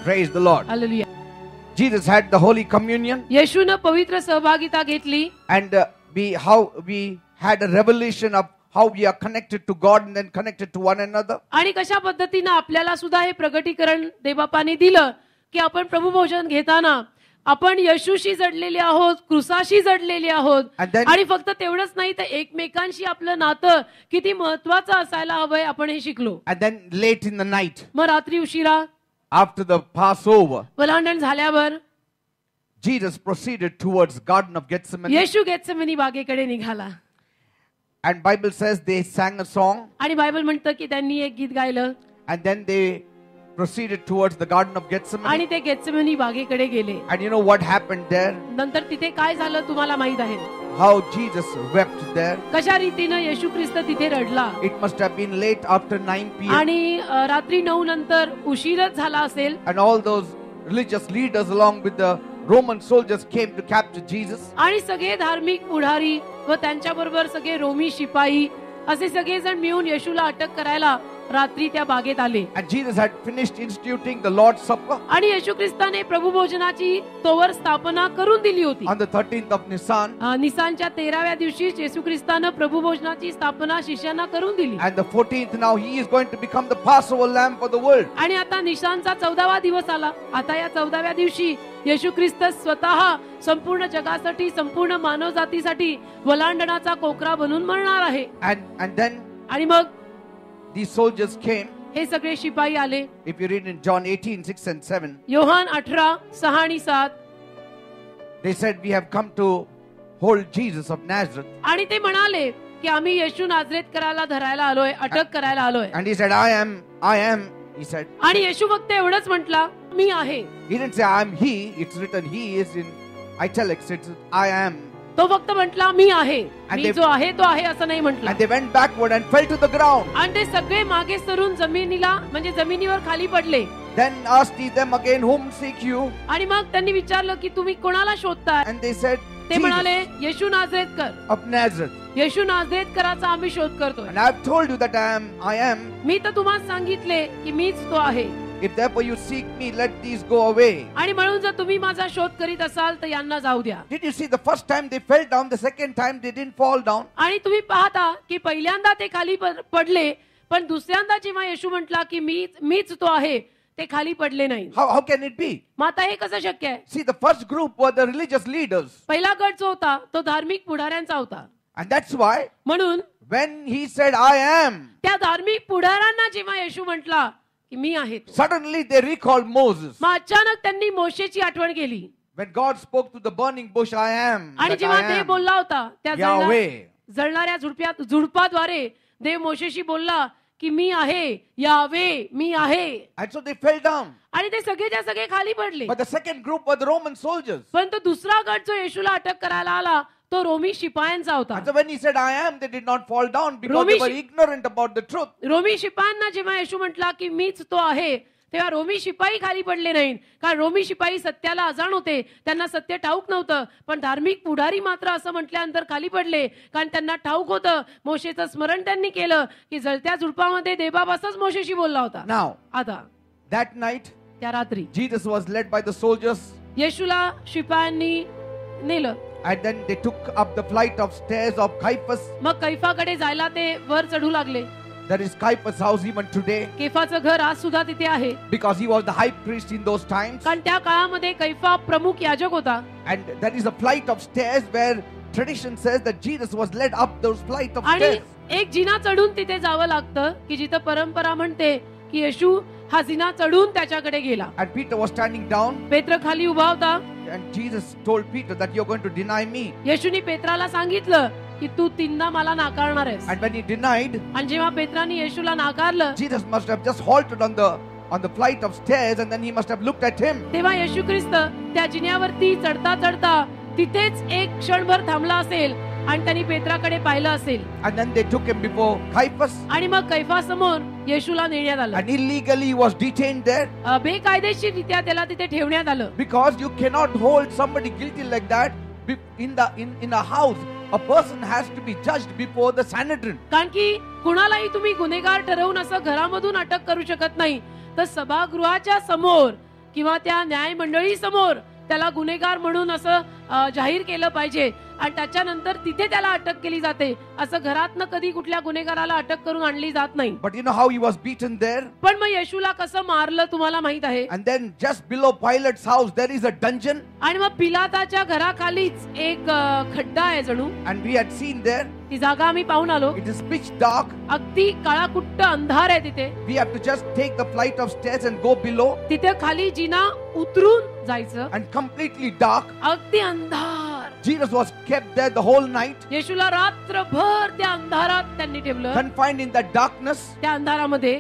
Praise the Lord. Hallelujah. Jesus had the Holy Communion, येशूनं पवित्र सहभागिता घेतली and we had a revelation of how we are connected to God and then connected to one another. आणि कशा पद्धतीनं आपल्याला सुद्धा हे प्रगटीकरण देवबापाने दिलं की आपण प्रभू भोजन घेताना आपण येशूशी जडलेले आहोत, क्रूसाशी जडलेले आहोत. And then- आणि फक्त तेवढंच नाही तर एकमेकांशी आपलं नातं किती महत्वाचं असायला हवंय आपण हे शिकलो. And then late in the night, मग रात्री उशिरा after the Passover, वलांडण झाल्यावर Jesus proceeded towards Garden of Gethsemane. येशू गेत्सेमनी बागेकडे निघाला. And Bible says they sang a song, आणि बायबल म्हणतं की त्यांनी एक गीत गायलं and then they proceeded towards the Garden of Gethsemane. आणि ते गेत्सेमनी बागेकडे गेले. And you know what happened there? नंतर तिथे काय झालं तुम्हाला माहित आहे. How Jesus wept there. कशा रीतीनं येशू ख्रिस्त तिथे रडला. It must have been late after 9 p.m. आणि रात्री 9 नंतर उशीरच झाला असेल. And all those religious leaders along with the Roman soldiers came to capture Jesus. आणि सगळे धार्मिक पुढारी व त्यांच्या बरोबर सगळे रोमी शिपाई असे सगळेजण मिळून येशूला अटक करायला रात्री त्या बागेत आले. And Jesus had finished instituting the Lord's Supper आणि येशू ख्रिस्ताने प्रभू भोजनाची तोवर स्थापना करून दिली होती. on the 13th of Nisan. निसानच्या 13व्या दिवशी येशू ख्रिस्तानं प्रभू भोजनाची स्थापना शिष्यांना करून दिली. And the 14th now he is going to become the Passover lamb for the world. आणि आता निसानचा 14वा दिवस आला. आता या 14व्या दिवशी येशू ख्रिस्त स्वतः संपूर्ण जगासाठी संपूर्ण मानव जातीसाठी वलांडणाचा कोकरा बनून मरणार आहे. And then आणि मग these soldiers came. हे सगळे शिपाई आले. If you read in John 18:6 and 7, Yohan 18:6 आणि 7 they said we have come to hold Jesus of Nazareth. आणि ते म्हणाले की आम्ही येशू नाझरेतकराला धरायला आलोय, अटक करायला आलोय. And he said, I am, he said. आणि येशू फक्त एवढंच म्हटला, मी आहे. He didn't say I am he, it's written he is in italics, it's I am. तो फक्त म्हटला मी आहे. And मी they- जो आहे तो आहे असं नाही म्हटला. And they went backward and fell to the ground. आणि ते सगळे मागे सरून जमिनीला म्हणजे जमिनीवर खाली पडले. Then asked he them again, whom seek you? आणि मग त्यांनी विचारलं की तुम्ही कोणाला शोधताय. And they said, ते Jesus म्हणाले येशू नाझरेतकर. of Nazareth. येशू नाझरेतकराचा आम्ही शोध करतोय. And I've told you that I am. मी तर तुम्हाला सांगितले की मीच तो आहे. If therefore you seek me, let these go away. आणि म्हणून जर तुम्ही माझा शोध करीत असाल तर यांना जाऊ द्या. Did you see the first time they fell down, the second time they didn't fall down? आणि तुम्ही पाहता की पहिल्यांदा ते खाली पडले पण दुसऱ्यांदा जेव्हा येशू म्हटला की मीच तो आहे ते खाली पडले नाही. How can it be? मग आता हे कसं शक्य आहे. See, the first group were the religious leaders. पहिला गट जो होता तो धार्मिक पुढाऱ्यांचा होता. And that's why म्हणून when he said, I am, त्या धार्मिक पुढाऱ्यांना जेव्हा येशू म्हटला की मी आहे, suddenly they recalled Moses. मग अचानक त्यांनी मोशेची आठवण केली. When God spoke to the burning bush, I am. आणि That जेव्हा I देव am. बोलला होता त्या Yahweh. जळणाऱ्या झुडपाद्वारे देव मोशेशी बोलला की मी आहे, यावे मी आहे. And so they fell down. आणि ते सगळेच्या सगळे खाली पडले. But the second group were the Roman soldiers. परंतु दुसरा गट जो येशूला अटक करायला आला तो रोमी शिपायांचा होता. And so when he said, I am, they did not fall down because Romi they were ignorant about the truth. रोमी शिपायांना जेव्हा येशू म्हटला की मीच तो आहे तेव्हा रोमी शिपाई खाली पडले नाहीत. कारण रोमी शिपाई सत्याला अजाण होते, त्यांना सत्य ठाऊक नव्हतं. पण धार्मिक पुढारी मात्र असं म्हटल्यानंतर खाली पडले कारण त्यांना ठाऊक होतं. मोशेचं स्मरण त्यांनी केलं की जळत्या झुडपामध्ये देवबापासच मोशेशी बोलला होता. Now, आता that night, त्या रात्री Jesus was led by the soldiers. येशूला शिपायांनी नेलं. And then they took up the flight of stairs of Caiaphas. मग कैफाकडे जायला ते वर चढू लागले. That is Caiaphas' house even today. कैफाचं घर आज सुद्धा तिथे आहे. Because he was the high priest in those times. कारण त्या काळामध्ये कैफा प्रमुख याजक होता. And there is a flight of stairs where tradition says that Jesus was led up those flight of आणि stairs. एक जिना चढून तिथे जावं लागतं की जिथं परंपरा म्हणते की येशू हा जिना चढून त्याच्याकडे गेला. And Peter was standing down. पेत्र खाली उभा होता. And Jesus told Peter that you're going to deny me. येशूनी पेत्राला सांगितलं की तू 3दा मला नाकारणार आहेस. And when he denied, आणि जेव्हा पेत्राने येशूला नाकारलं Jesus must have just halted on the flight of stairs and then he must have looked at him. तेव्हा येशू ख्रिस्त त्या जिन्यावरती चढता चढता तिथेच एक क्षणभर थांबला असेल आणि त्यांनी पेत्राकडे पाहिलं असेल. And then they took him before Caiaphas. आणि मग कैफा समोर येशूला नेण्यात आलं. And illegally he was detained there. बेकायदेशीररित्या त्याला तिथे ठेवण्यात आलं. Because you cannot hold somebody guilty like that in a house. A person has to be judged before the Sanhedrin. कारण की कुणालाही तुम्ही गुन्हेगार ठरवून असं घरामधून अटक करू शकत नाही. तर सभागृहाच्या समोर किंवा त्या न्याय मंडळी समोर त्याला गुन्हेगार म्हणून असं जाहीर केलं पाहिजे आणि त्याच्यानंतर तिथे त्याला अटक केली जाते. असं घरातनं कधी कुठल्या गुन्हेगाराला अटक करून आणली जात नाही. But you know how he was beaten there? पण मग येशूला कसं मारलं तुम्हाला माहित आहे. And then just below Pilate's house there is a dungeon. आणि मग पिलाताच्या घराखालीच एक खड्डा आहे जणू. And we had seen there. ती जागा आम्ही पाहून आलो. It is pitch dark. अगदी काळाकुट्ट अंधार आहे तिथे. We have to just take the flight of stairs and go below. तिथे खाली जिना उतरून जायचं. And completely dark. अगदी अंधार. Jesus was kept there the whole night. येशूला रात्रभर त्या अंधारात त्यांनी ठेवलं. Confined in that darkness. त्या अंधारामध्ये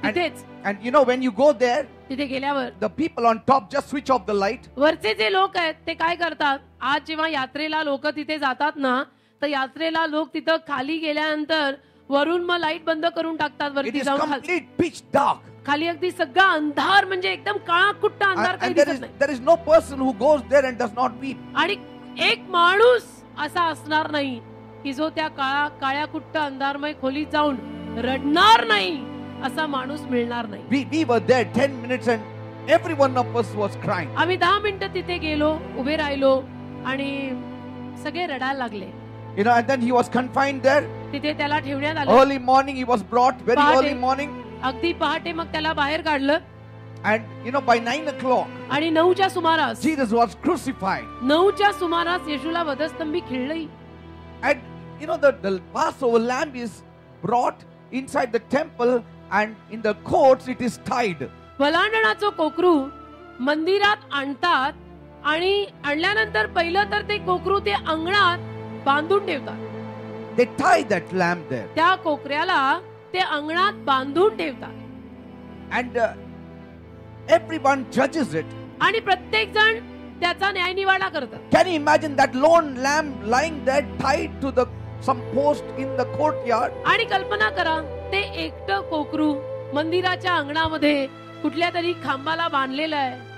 तिथेच. And you know when you go there, तिथे गेल्यावर the people on top just switch off the light. वरचे जे लोक आहेत ते काय करतात, आज जेव्हा यात्रेला लोक तिथे जातात ना, तर यात्रेला लोक तिथं खाली गेल्यानंतर वरून मग लाईट बंद करून टाकतात. It वरती is जाऊन complete pitch dark. खाली अगदी सगळा अंधार, म्हणजे एकदम काळाकुट्ट अंधार, काही And दिसत नाही. there is no person who goes there and does not weep. आणि एक माणूस असा असणार नाही की जो त्या काळ्या कुट्ट अंधारमय खोलीत जाऊन रडणार नाही, असा माणूस मिळणार नाही. We were there 10 minutes and every one of us was crying. आम्ही 10 मिनिटं तिथे गेलो, उभे राहिलो आणि सगळे रडायला लागले. You know, and then he was confined there. तिथे त्याला ठेवण्यात आलं. Early morning he was brought, very पहाटे. early morning. अगदी पहाटे मग त्याला बाहेर काढलं. And you know, by 9 o'clock, आणि 9च्या सुमारास Jesus was crucified. 9च्या सुमारास येशूला वधस्तंभी खिळलंही. And you know, the Passover lamb is brought inside the temple, and in the courts it is tied. वलांडणाचं कोकरू मंदिरात आणतात आणि आणल्यानंतर पहिलं तर ते कोकरू ते अंगणात बांधून ठेवतात. They tie that lamb there. त्या कोकऱ्याला ते अंगणात बांधून ठेवतात. And everyone judges it. आणि प्रत्येक जण त्याचा न्यायनिवाडा करतात. Can you imagine that lone lamb lying there tied to some post in the courtyard? आणि कल्पना करा, ते एकटं कोकरू मंदिराच्या अंगणामध्ये कुठल्या तरी खांबाला बांधलेलं आहे.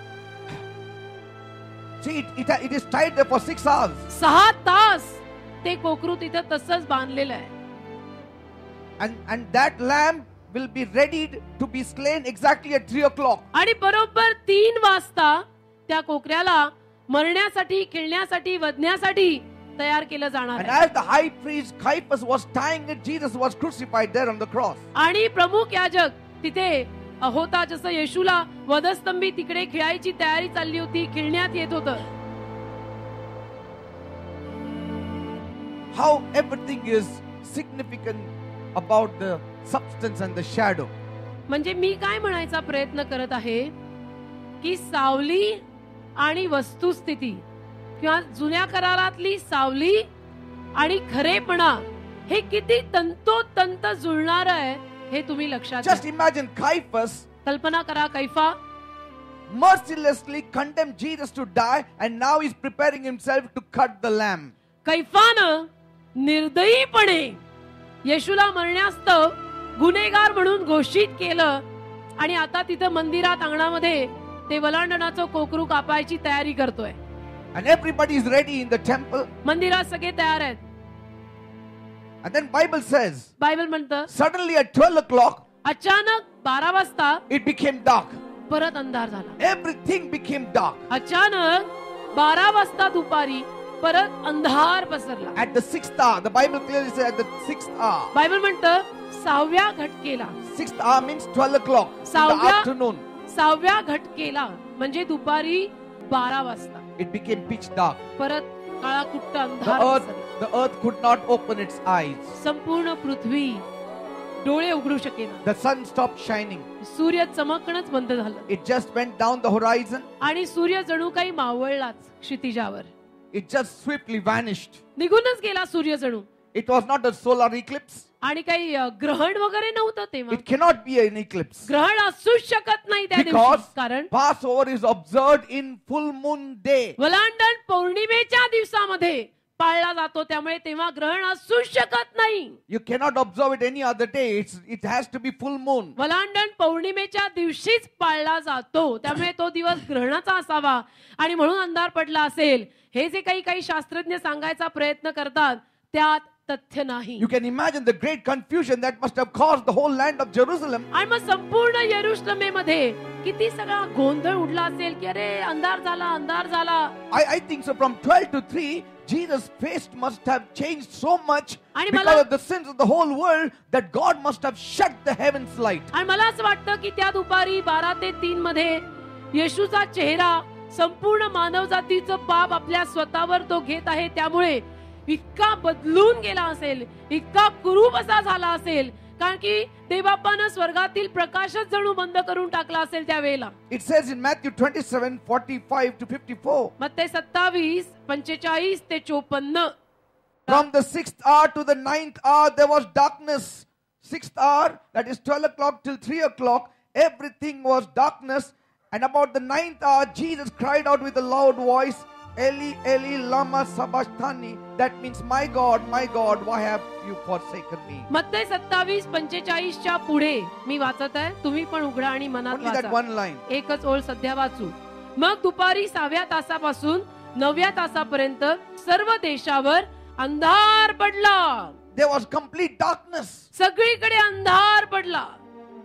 See, it is tied there for 6 hours. 6 तास ते कोकरू तिथं तसंच बांधलेलं आहे. And that lamb will be ready to be slain exactly at 3 o'clock. आणि बरोबर 3 वाजता त्या कोकऱ्याला मरण्यासाठी, खेळण्यासाठी, वधण्यासाठी तयार केलं जाणार And आहे. as the high priest Caiaphas was tying it, Jesus was crucified there on the cross. आणि प्रमुख याजक तिथे होता, जसं येशूला वधस्तंभी तिकडे खेळायची तयारी चालली होती, खेळण्यात येत होतं. How everything is significant about the substance and the shadow. म्हणजे मी काय म्हणायचा प्रयत्न करत आहे की सावली आणि वस्तुस्थिती किंवा जुन्या करारातली सावली आणि खरेपणा हे किती तंतोतंत जुळणार आहे हे तुम्ही लक्षात Just घ्या. imagine Caiaphas कल्पना करा, कैफा mercilessly condemned Jesus to die, and now he's preparing himself to cut the lamb. कैफानं निर्दयीपणे येशूला मरण्यास्तव गुन्हेगार म्हणून घोषित केलं आणि आता तिथं मंदिरात अंगणामध्ये ते वलांडणाचं कोकरू कापायची तयारी करतोय. And everybody is ready in the temple. मंदिरात सगळे तयार आहेत. And then Bible says, Bible म्हणतं suddenly at 12 o'clock, अचानक 12 वाजता it became dark. परत अंधार झाला. Everything became dark. अचानक 12 वाजता दुपारी परत अंधार पसरला. At the 6th hour, the Bible clearly says at the 6th hour. Bible म्हणतं 6व्या घटकेला. 6th hour means 12 o'clock in the सहाव्या- afternoon. 6व्या घटकेला म्हणजे दुपारी 12 वाजता It became pitch dark. परत काळाकुट्ट The अंधार earth, पसरला. the earth could not open its eyes. संपूर्ण पृथ्वी डोळे उघडू शकेना. The sun stopped shining. सूर्य चमकणंच बंद झालं It just went down the horizon. आणि सूर्य जणू काही मावळलाच क्षितिजावर. It just swiftly vanished. निघूनच गेला सूर्य जणू. It was not a solar eclipse. आणि काही ग्रहण वगैरे नव्हतं तेव्हा. It cannot be an eclipse. ग्रहण असूच शकत नाही त्या Because दिवशी, कारण Passover is observed in full moon day. वलांडण पौर्णिमेच्या दिवसामध्ये पाळला जातो, त्यामुळे तेव्हा ग्रहण असूच शकत नाही. You cannot observe it any other day. It has to be full moon. वलांडण पौर्णिमेच्या दिवशीच पाळला जातो, त्यामुळे तो दिवस ग्रहणाचा असावा आणि म्हणून अंधार पडला असेल. हे जे काही शास्त्रज्ञ सांगायचा प्रयत्न करतात त्यात तथ्य नाही. You can imagine the great confusion that must have caused the whole land of Jerusalem. आणि मग संपूर्ण यरुशलेमेमध्ये किती सगळा गोंधळ उडला असेल की अरे अंधार झाला. I think so. From 12 to 3, Jesus' face must have changed so much आणि because of the sins of the whole world that God must have shut the heavens light. आणि मला असं वाटतं की त्या दुपारी 12 ते 3 मध्ये येशूचा चेहरा संपूर्ण मानवजातीचं पाप आपल्या स्वतःवर तो घेत आहे, त्यामुळे इतका बदलून गेला असेल, इतका कुरूप असा झाला असेल, कारण की देवबापानं स्वर्गातील प्रकाशच जणू बंद करून टाकला असेल त्यावेळेला. It says in Matthew 27:45 to 54. मत्ते 27 45 ते 54. From the 6th hour to the 9th hour there was darkness. 6th hour, that is 12 o'clock till 3 o'clock, everything was darkness. And about the 9th hour, Jesus cried out with a loud voice, Eli, Eli, lama sabachthani. That means, my God, why have you forsaken me? मत्ते 27 45 च्या पुढे मी वाचत आहे, तुम्ही पण उघडा आणि मनात Only that वाचा. one line. एकच ओळ सध्या वाचू. मग दुपारी 6व्या तासापासून 9व्या तासापर्यंत सर्व देशावर अंधार पडला. There was complete darkness. सगळीकडे अंधार पडला.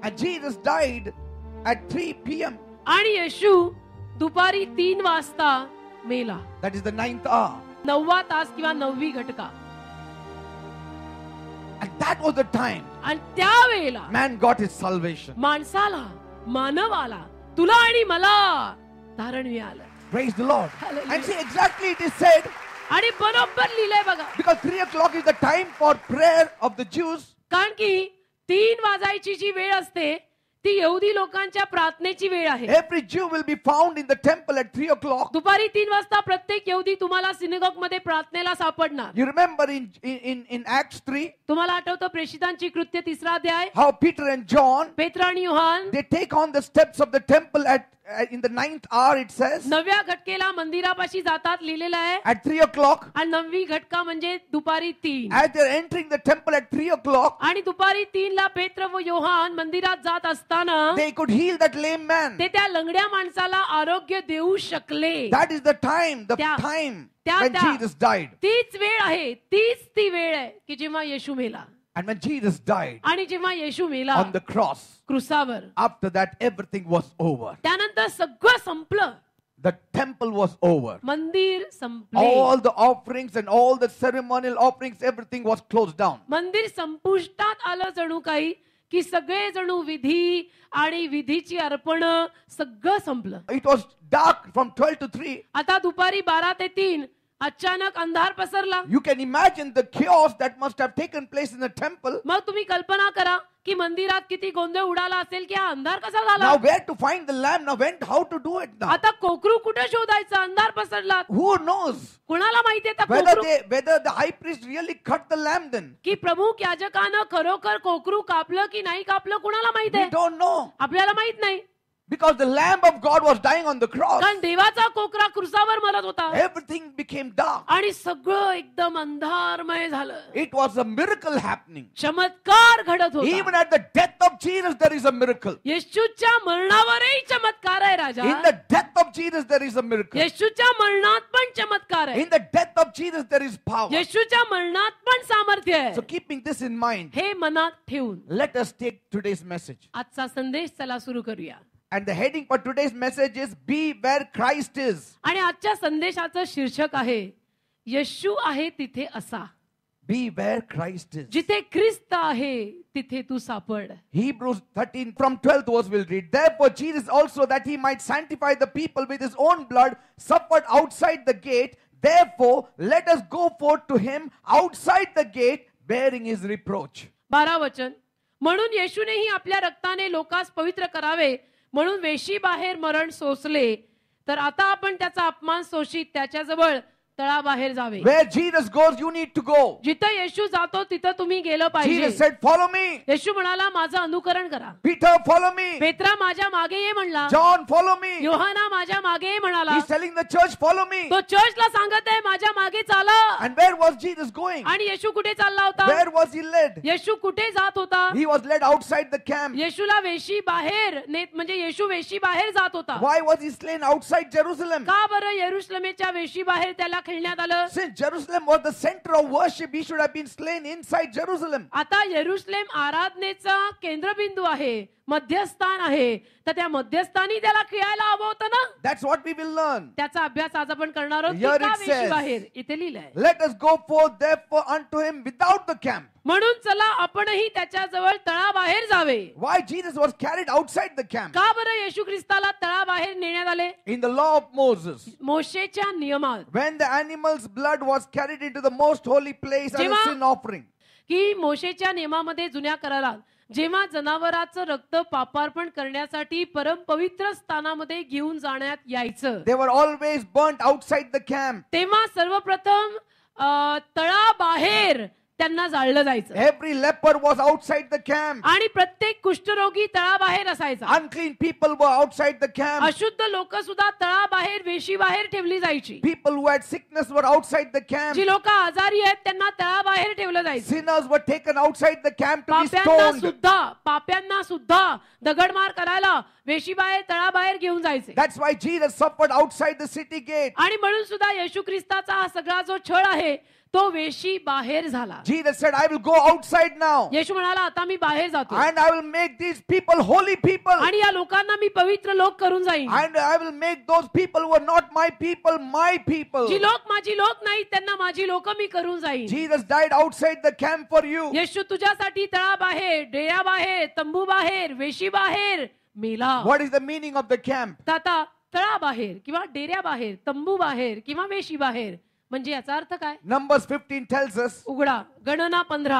And Jesus died at 3 p.m. आणि येशू दुपारी 3 वाजता मेला. That is the 9th hour. 9वा तास किंवा 9वी घटका. And that was the time आणि त्यावेळेला man got his salvation. माणसाला, मानवाला, तुला आणि मला तारण मिळालं. Praise the Lord. Hallelujah. And see, exactly it is said, आणि बरोबर लिहिलंय बघा, because 3 o'clock is the time for prayer of the Jews. कारण की 3 वाजायची जी वेळ असते ती यहुदी लोकांच्या प्रार्थनेची वेळ आहे. Every Jew will be found in the temple at 3 o'clock. दुपारी 3 वाजता प्रत्येक यहुदी तुम्हाला सिनेगॉग मध्ये प्रार्थनेला सापडणार. You remember in Acts 3, तुम्हाला आठवतं प्रेषितांची कृत्य 3रा अध्याय, how Peter and John, पेत्र आणि Yohan they take on the steps of the temple in the 9th hour, it says. 9व्या घटकेला मंदिरापाशी जातात लिहिलेलं आहे. At 3 o'clock. आणि 9वी घटका म्हणजे दुपारी 3. As they're entering the temple at 3 o'clock, आणि दुपारी 3 ला पेत्र व योहान मंदिरात जात असताना they could heal that lame man. ते त्या लंगड्या माणसाला आरोग्य देऊ शकले. That is the time when Jesus died. तीच वेळ आहे, तीच ती वेळ आहे की जेव्हा येशू मेला. And when Jesus died आणि जेव्हा येशू मेला on the cross, क्रुसावर, after that everything was over. त्यानंतर सगळं संपलं. The temple was over. मंदिर संपले. All the offerings and all the ceremonial offerings, everything was closed down. मंदिर संपुष्टात आलं जणू काही, की सगळे जणू विधी आणि विधीची अर्पण सगळं संपलं. It was dark from 12 to 3. आता दुपारी 12 ते 3 अचानक अंधार पसरला. You can imagine the chaos that must have taken place in the temple. मग तुम्ही कल्पना करा की मंदिरात किती गोंधळ उडाला असेल की हा अंधार कसा झाला. Now where to find the lamb? Now how to do it now? आता कोकरू कुठे शोधायचा? अंधार पसरला. Who knows? कुणाला माहिती आहे whether the high priest really cut the lamb then? की प्रमुख याजकानं खरोखर कोकरू कापलं की नाही कापलं कुणाला माहित We आहे? don't know. आपल्याला माहित नाही. Because the Lamb of God was dying on the cross. कारण देवाचा कोकरा क्रुसावर मरत होता. Everything became dark. आणि सगळं एकदम अंधारमय झालं. It was a miracle happening. चमत्कार घडत होता. Even at the death of Jesus there is a miracle. येशूच्या मरणावरही चमत्कार आहे राजा. In the death of Jesus there is a miracle. येशूच्या मरणात पण चमत्कार आहे. In the death of Jesus there is power. येशूच्या मरणात पण सामर्थ्य आहे. So keeping this in mind, हे मनात ठेवून let us take today's message. आजचा संदेश चला सुरू करूया. And the heading for today's message is Be Where Christ Is. आणि आजच्या संदेशाचं शीर्षक आहे येशू आहे तिथे असा. Be where Christ is. जिथे ख्रिस्त आहे तिथे तू सापड. Hebrews 13 from 12th verse we'll read. Therefore Jesus also, that he might sanctify the people with his own blood, suffered outside the gate. Therefore let us go forth to him outside the gate, bearing his reproach. 12 वचन. म्हणून येशूनेही आपल्या रक्ताने Lucas पवित्र करावे म्हणून वेशी बाहेर मरण सोसले, तर आता आपण त्याचा अपमान सोशीत त्याच्याजवळ तळाबाहेर जावे. Where Jesus goes, you need to go. जिथे येशू जातो तिथे तुम्ही गेलं पाहिजे. Jesus said, follow me. येशू म्हणाला माझं अनुकरण करा. Peter, follow me. पेत्रा माझ्या मागे ये म्हणला. John, follow me. योहाना माझ्या मागे ये म्हणाला. He's telling the church, follow me. तो चर्चला सांगत आहे माझ्या मागे चाला. And where was Jesus going? आणि येशू कुठे चालला होता? Where was he led? येशू कुठे जात होता? He was led outside the camp. येशूला वेशी बाहेर नेत, म्हणजे येशू वेशी बाहेर जात होता. Why was he slain outside Jerusalem? का बरं यरुशलेमेच्या वेशी बाहेर त्याला खेळण्यात आलं? Since Jerusalem was the center of worship, he should have been slain inside Jerusalem. आता यरुशलेम आराधनेचा केंद्रबिंदू आहे, मध्यस्थान आहे, तर त्या मध्यस्थानी त्याला खेळायला हवं होतं ना. That's what we will learn. त्याचा अभ्यास आज आपण करणार आहोत. Here का it वेशी says, बाहेर? इथे लिहिलंय, Let us go forth therefore unto him without the camp. म्हणून चला आपणही त्याच्याजवळ तळाबाहेर जावे. Why Jesus was carried outside the camp? का बरं येशू ख्रिस्ताला तळाबाहेर नेण्यात आले? In the law of Moses, मोशेच्या नियमात when the animal's blood was carried into the most holy place as a जेव्हा- sin offering, की मोशेच्या नियमामध्ये जुन्या करारात जेव्हा जनावराचं रक्त पापार्पण करण्यासाठी परमपवित्र स्थानामध्ये घेऊन जाण्यात यायचं, they were always burnt outside the camp. तेव्हा सर्वप्रथम तळाबाहेर त्यांना जाळलं जायचं. Every leper was outside the camp. आणि प्रत्येक कुष्ठरोगी तळाबाहेर असायचा. Unclean people were outside the camp. अशुद्ध लोक सुद्धा तळाबाहेर वेशी बाहेर ठेवली जायची. People who had sickness were outside the camp. जी लोक आजारी आहेत त्यांना तळाबाहेर ठेवलं जायचं. Sinners were taken outside the camp to be stoned. पाप्यांना सुद्धा दगडमार करायला वेशी बाहेर तळाबाहेर घेऊन जायचे. That's why Jesus suffered outside the city gate. आणि म्हणून सुद्धा येशू ख्रिस्ताचा हा सगळा जो छळ आहे तो वेशी बाहेर झाला. Jesus said, I will go outside now. येशू म्हणाला आता मी बाहेर जातो And I will make these people holy people. आणि या लोकांना मी पवित्र लोक करून जाईन. And I will make those people who are not my people, my people. जी लोक माझी लोक नाहीत त्यांना माझी लोक मी करून जाईन. Jesus died outside the camp for you. येशू तुझ्यासाठी तळाबाहेर, डेऱ्याबाहेर, तंबू बाहेर, वेशी बाहेर मेला. What is the meaning of the camp? तर आता तळाबाहेर किंवा डेऱ्याबाहेर, तंबू बाहेर किंवा वेशी बाहेर म्हणजे याचा अर्थ काय? Numbers 15 tells us उघडा गणना 15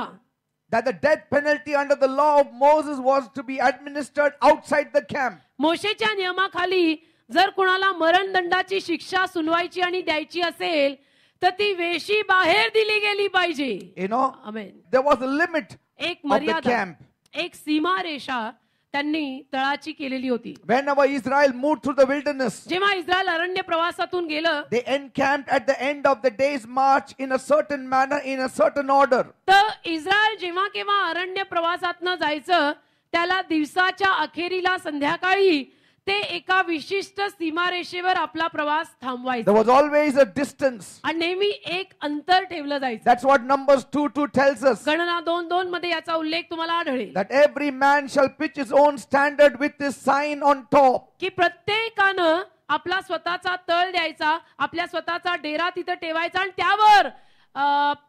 that the death penalty under the law of Moses was to be administered outside the camp. मोशेच्या नियमाखाली जर कुणाला मरणदंडाची शिक्षा सुनवायची आणि द्यायची असेल तर ती वेशी बाहेर दिली गेली पाहिजे. You know, amen. there was a limit एक of the मर्यादा, camp. एक सीमा रेषा त्यांनी तळाची केलेली होती. Whenever Israel moved through the wilderness, जेव्हा इस्रायल अरण्य प्रवासातून गेलं they encamped at the end of the day's march in a certain manner, in a certain order. तर इस्रायल जेव्हा केव्हा अरण्य प्रवासातनं जायचं त्याला दिवसाच्या अखेरीला संध्याकाळी ते एका विशिष्ट सीमारेषेवर आपला प्रवास थांबवायचा. There was always a distance. आणि नेहमी एक अंतर ठेवलं जायचं. That's what Numbers 2:2 tells us. गणना 2:2 मध्ये याचा उल्लेख तुम्हाला आढळेल That every man shall pitch his own standard with his sign on top. की प्रत्येकानं आपला स्वतःचा तळ द्यायचा, आपल्या स्वतःचा डेरा तिथं ठेवायचा आणि त्यावर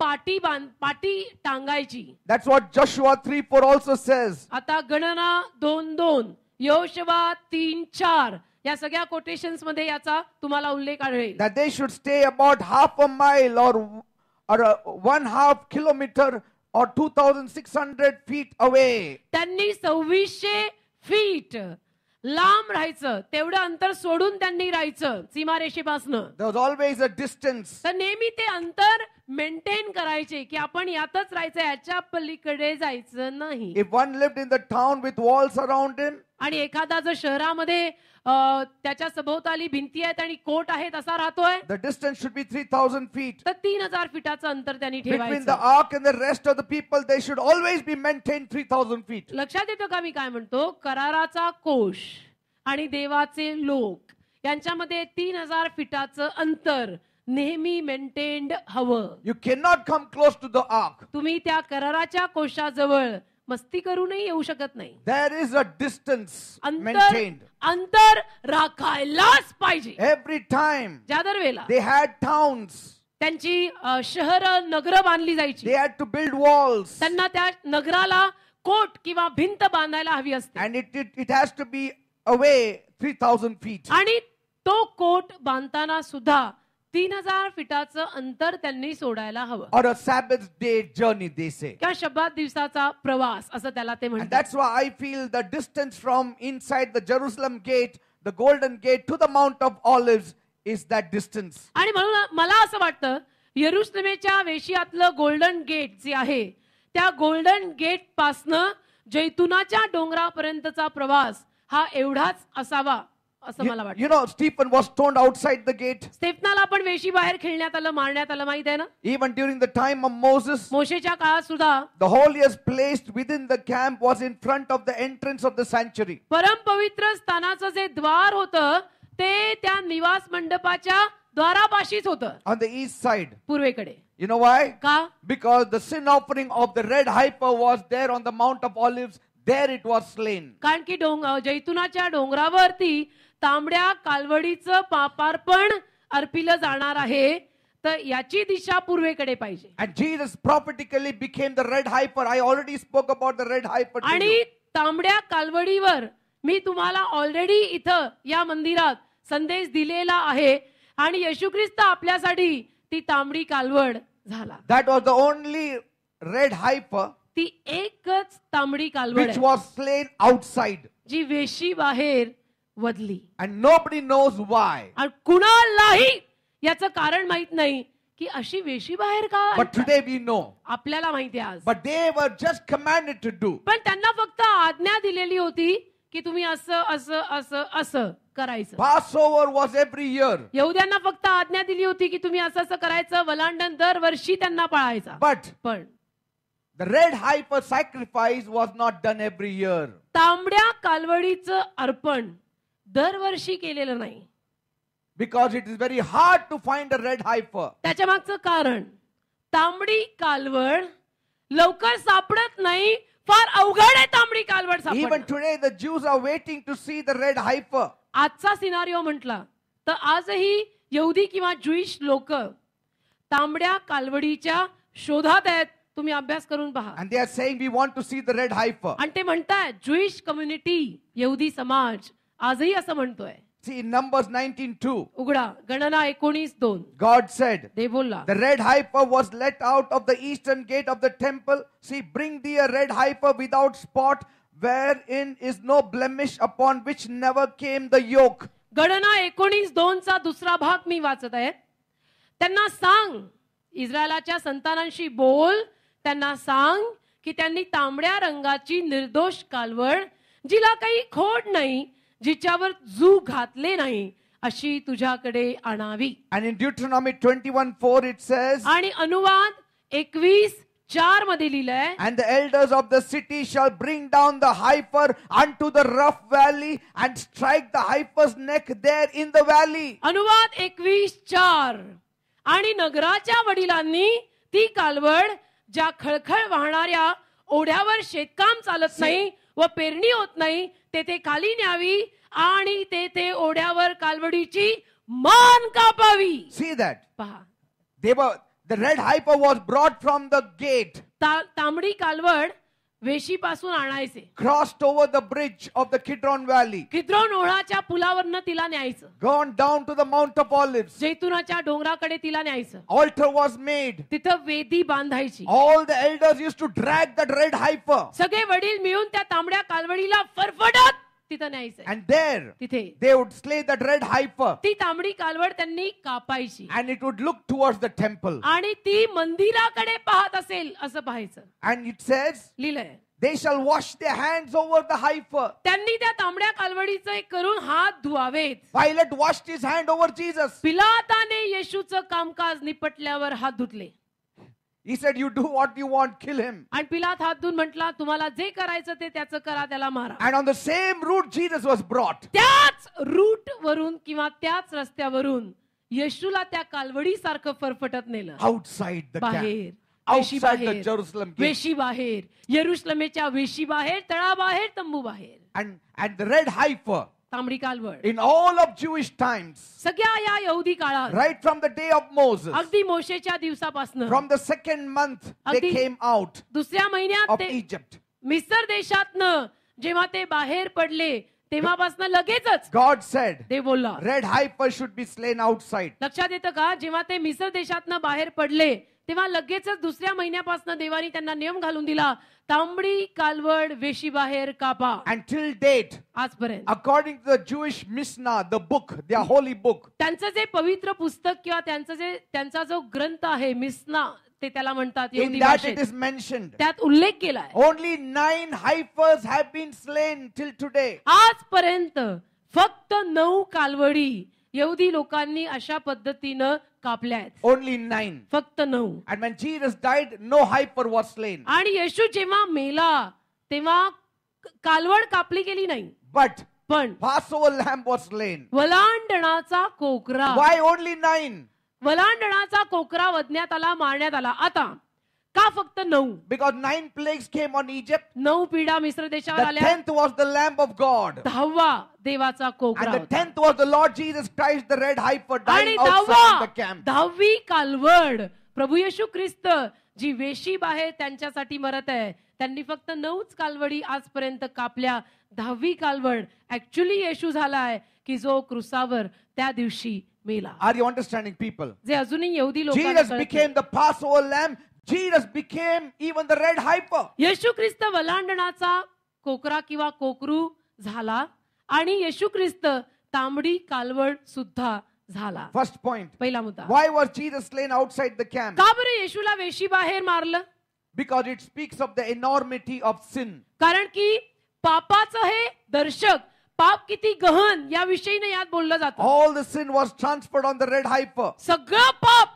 पाटी टांगायची. That's what Joshua 3:4 also says. आता गणना 2:2, योशुवा 3:4 या सगळ्या कोटेशन्स मध्ये याचा तुम्हाला उल्लेख आढळेल. That they should stay about half a mile or 1/2 kilometer or 2,600 feet away. त्यांनी 2600 फीट लांब राहायचं, तेवढं अंतर सोडून त्यांनी राहायचं सीमारेषेपासनं. There was always a distance. तर नेहमी ते अंतर मेंटेन करायचे की आपण यातच राहायचं, याच्या पलीकडे जायचं नाही. If one lived in the town with walls around him, आणि एखादा जर शहरामध्ये त्याच्या सभोवताली भिंती आहेत आणि कोट आहेत असा राहतोय the distance should be 3,000 feet. तर 3000 फीटाचं अंतर त्यांनी Between the ठेवायचं. ark and the rest of the people, they should always be maintained 3,000 feet. लक्षात येतं का मी काय म्हणतो? कराराचा कोश आणि देवाचे लोक यांच्यामध्ये 3000 फीटाचं अंतर नेहमी मेंटेन्ड हवं. You cannot come close to the ark. तुम्ही त्या कराराच्या कोशाजवळ मस्ती करूनही येऊ शकत नाही. There is a distance अंतर maintained. अंतर राखायलाच पाहिजे. Every time ज्या दर वेळेला they had towns, त्यांची शहर नगर बांधली जायची, they had to build walls, त्यांना त्या नगराला कोट किंवा भिंत बांधायला हवी असते. and it has to be away 3,000 feet. आणि तो कोट बांधताना सुद्धा 3000 फीटाचं अंतर त्यांनी सोडायला हवं. Or a Sabbath day journey, they say. किंवा शब्दात दिवसाचा प्रवास असं त्याला ते And म्हणतात. that's why I feel the distance from inside the Jerusalem gate, the golden gate, to the Mount of Olives is that distance. आणि म्हणून मला असं वाटतं यरुशलेमेच्या वेशियातलं गोल्डन गेट जे आहे त्या गोल्डन गेट पासनं जैतुनाच्या डोंगरापर्यंतचा प्रवास हा एवढाच असावा असं मला वाटतं. You know, Stephen was stoned outside the gate. स्तेफनाला पण वेशी बाहेर खेळण्यात आलं, मारण्यात आलं, माहित आहे ना. Even during the time of Moses, मोशेच्या काळात सुद्धा the holiest place within the camp was in front of the entrance of the sanctuary. परम पवित्र स्थानाचं जे द्वार होतं ते त्या निवास मंडपाच्या द्वारापाशीच होतं, On the east side. पूर्वेकडे. You know why? का? Because the sin offering of the red heifer was there on the Mount of Olives. There it was slain. कारण की जैतुनाच्या डोंगरावरती तांबड्या कालवडीचं पापार्पण अर्पिलं जाणार आहे, तर याची दिशा पूर्वेकडे पाहिजे. And Jesus prophetically became the red heifer. I already spoke about the red heifer to आणि you. तांबड्या कालवडीवर मी तुम्हाला ऑलरेडी इथं या मंदिरात संदेश दिलेला आहे. आणि येशू ख्रिस्त आपल्यासाठी ती तांबडी कालवड झाला. That was the only red heifer ती एकच तांबडी कालवड which आहे, was slain outside. जी वेशी बाहेर वधली. And nobody knows why. आणि कुणालाही याचं कारण माहित नाही की अशी वेशी बाहेर का But आणतात. today we know. आपल्याला माहिती आहे आज. But they were just commanded to do. पण त्यांना फक्त आज्ञा दिलेली होती की तुम्ही असं असं असं असं करायचं. Passover was every year. यहुद्यांना फक्त आज्ञा दिली होती की तुम्ही असं असं करायचं. वलांडण दरवर्षी त्यांना पाळायचा. But पण the red heifer sacrifice was not done every year. तांबड्या कालवडीचं अर्पण दरवर्षी केलेलं नाही. Because it is very hard to find a red heifer. त्याच्या मागचं कारण तांबडी कालवड लवकर सापडत नाही. फार अवघड आहे तांबडी कालवड Even सापडणं. today the Jews are waiting to see the red heifer. आजचा सिनारिओ म्हटला तर आजही यहुदी किंवा ज्युईश लोक तांबड्या कालवडीच्या शोधात आहेत. तुम्ही अभ्यास करून पहा. And they are saying we want to see the red heifer. आणि ते म्हणताय ज्युईश कम्युनिटी, यहुदी समाज आजही असं म्हणतोय. See in Numbers 19:2, उघडा गणना 19:2. God said, ते बोलला the red heifer was let out of the eastern gate of the temple. See, bring thee a red heifer without spot, wherein is no blemish, upon which never came the yoke. गणना 19:2 चा दुसरा भाग मी वाचत आहे. त्यांना सांग, इस्रायलाच्या संतानांशी बोल, त्यांना सांग की त्यांनी तांबड्या रंगाची निर्दोष कालवड, जिला काही खोड नाही, जिच्यावर जू घातले नाही, अशी तुझ्याकडे आणावी. And in Deuteronomy 21:4 it says, आणि अनुवाद 21:4 मध्ये लिहिलंय, and the elders of the city shall bring down the heifer unto the rough valley and strike the heifer's neck there in the valley. अनुवाद 21:4. आणि नगराच्या वडिलांनी ती कालवड ज्या खळखळ वाहणाऱ्या ओढ्यावर शेतकाम चालत नाही व पेरणी होत नाही तेथे खाली न्यावी आणि तेथे ओढ्यावर कालवडीची मान कापावी. See that? पहा, The red heifer was brought from the gate, तांबडी कालवड वेशीपासून आणायचे, crossed over the bridge of the Kidron Valley, किद्रोन ओढाच्या पुलावरनं तिला न्यायचं, gone down to the Mount of Olives. जैतुनाच्या डोंगराकडे तिला न्यायचं, Altar was made. तिथं वेदी बांधायची. All the elders used to drag that red heifer. सगळे वडील मिळून त्या तांबड्या कालवडीला फरफडत तिथं न्यायचं. And there तिथे they would slay that red heifer. ती तांबडी कालवड त्यांनी कापायची And it would look towards the temple. आणि ती मंदिराकडे पाहत असेल असं पाहायचं. And it says, लिहिलंय, they shall wash their hands over the heifer. त्यांनी त्या तांबड्या कालवडीचं एक करून हात धुवावेत. Pilate washed his hand over Jesus. पिलाताने येशूचं कामकाज निपटल्यावर हात धुतले. He said, you do what you want, kill him. आणि पिलात हात धुवून म्हटला, तुम्हाला जे करायचं ते त्याचं करा, त्याला मारा. And on the same route Jesus was brought. त्याच रूट वरून किंवा त्याच रस्त्यावरून येशूला त्या कालवडी सारखं फरफटत नेलं. Outside the बाहेर, camp. वेशी Outside the बाहेर, Jerusalem gate. वेशी बाहेर, यरुशलेमेच्या वेशी बाहेर, तळाबाहेर, तंबू बाहेर. And the red heifer, तांबडी कालवड in all of Jewish times, सगळ्या या यहुदी काळात, right from the day of Moses, अगदी मोशेच्या दिवसापासून, from the second month, they अगदी came out दुसऱ्या महिन्यात of ते Egypt. मिस्र देशातनं जेव्हा ते बाहेर पडले तेव्हापासून लगेचच God said, ते बोलला, red heifer should be slain outside. लक्षात येतं का, जेव्हा ते मिस्र देशातनं बाहेर पडले तेव्हा लगेचच दुसऱ्या महिन्यापासून देवानी त्यांना नियम घालून दिला, तांबडी कालवड वेशी बाहेर कापा. Until date, आजपर्यंत according to the Jewish Mishnah, the book, their holy book, त्यांचं जे पवित्र पुस्तक किंवा त्यांचा जो ग्रंथ आहे मिस्ना, ते त्याला म्हणतात in यहुदी that भाषेत, it is mentioned, त्यात उल्लेख केलाय only 9 heifers have been slain till today. आजपर्यंत फक्त 9 कालवडी यहुदी लोकांनी अशा पद्धतीनं कापल्या आहेत. Only 9. फक्त 9. And when Jesus died, no heifer was slain. आणि येशू जेव्हा मेला तेव्हा कालवड कापली गेली नाही, But पण Passover lamb was slain. वलांडणाचा कोकरा, Why only 9? वलांडणाचा कोकरा वधण्यात आला, मारण्यात आला. आता का फक्त 9? Because 9 plagues came on Egypt. 9 पिढा मिस्र देशावर The आल्या. 10th was the Lamb of God. 10वा देवाचा कोकरा And the होता. 10th was the Lord Jesus Christ, the red heifer, आणि dying outside the 10वा camp. 10वी कालवड प्रभू येशू ख्रिस्त जी वेशी बाहेर त्यांच्यासाठी मरत आहे, त्यांनी फक्त 9च कालवडी आजपर्यंत कापल्या. 10वी कालवड ऍक्च्युली येशू झालाय की जो क्रुसावर त्या दिवशी मेला. Are you understanding, people? जे अजूनही यहुदी Jesus लोकांना became the Passover lamb. Jesus became even the red heifer. येशू ख्रिस्त वलांडणाचा कोकरा किंवा कोकरू झाला आणि येशू ख्रिस्त तांबडी कालवड सुद्धा झाला. First point. पहिला मुद्दा, Why was Jesus slain outside the camp? का बरं येशूला वेशी बाहेर मारलं? Because it speaks of the enormity of sin. कारण की पापाचं हे दर्शक, पाप किती गहन याविषयीने यात बोललं जातं. All the sin was transferred on the red heifer. सगळं पाप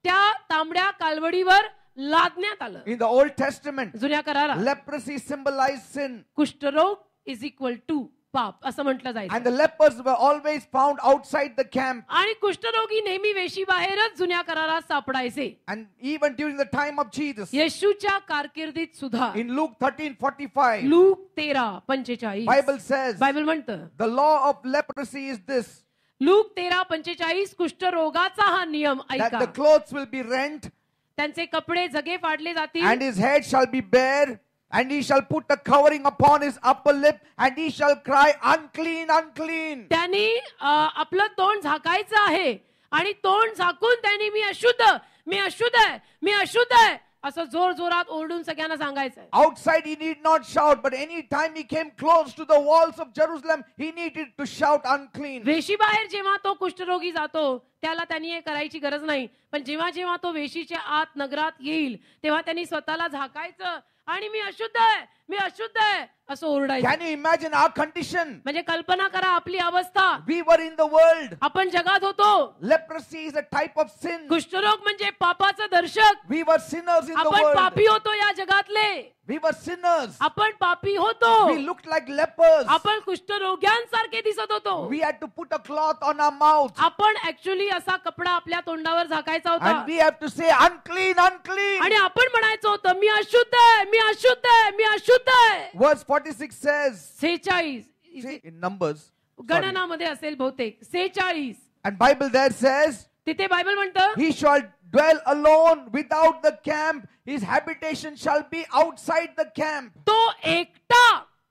त्या तांबड्या कालवडीवर लादण्यात आलं. In the Old Testament, जुन्या करारात leprosy symbolized sin. कुष्ठरोग इज इक्वल टू पाप असं म्हटलं And जायचं. the lepers were always found outside the camp. आणि कुष्ठरोगी नेहमी वेशी बाहेरच जुन्या करारात सापडायचे. And even during the time of Jesus, येशूच्या कारकिर्दीत सुद्धा in Luke 13:45, look 13:45 Bible says, Bible म्हणतं, the law of leprosy is this, look 13:45 कुष्ठरोगाचा हा नियम that ऐका. the clothes will be rent, त्यांचे कपडे जगे फाडले जातील and his head shall be bare, and he shall put a covering upon his upper lip, and he shall cry, unclean, unclean. त्यांनी आपलं तोंड झाकायचं आहे आणि तोंड झाकून त्यांनी मी अशुद्ध, मी अशुद्ध आहे, मी अशुद्ध आहे असं जोर जोरात ओरडून सगळ्यांना सांगायचं आहे. Outside he need not shout, but any time he came close to the walls of Jerusalem, he needed to shout unclean. वेशी बाहेर जेव्हा तो कुष्ठरोगी जातो त्याला त्यांनी हे करायची गरज नाही, पण जेव्हा जेव्हा तो वेशीच्या आत नगरात येईल तेव्हा त्यांनी स्वतःला झाकायचं आणि मी अशुद्ध आहे, मी अशुद्ध आहे असं ओरडायचं. Can you imagine our condition? म्हणजे कल्पना करा आपली अवस्था. We were in the world. आपण जगात होतो. Leprosy is a type of sin. कुष्ठरोग म्हणजे पापाचं दर्शक. We were sinners in the आपण world. पापी होतो या जगातले. We were sinners. आपण पापी होतो. We looked like lepers. आपण कुष्ठरोग्यांसारखे दिसत होतो. We had to put a cloth on our mouth. आपण ऍक्च्युली असा कपडा आपल्या तोंडावर झाकायचा होता And we have to say unclean, unclean. आणि आपण म्हणायचं होतं मी अशुद्ध आहे, मी अशुद्ध आहे, मी अशुद्ध आहे. Verse 46 says, 46 see, in Numbers, sorry. गणनामध्ये असेल बहुतेक 46. And Bible there says, तिथे बायबल म्हणतं he shall dwell alone without the camp. His habitation shall be outside the camp. तो एकटा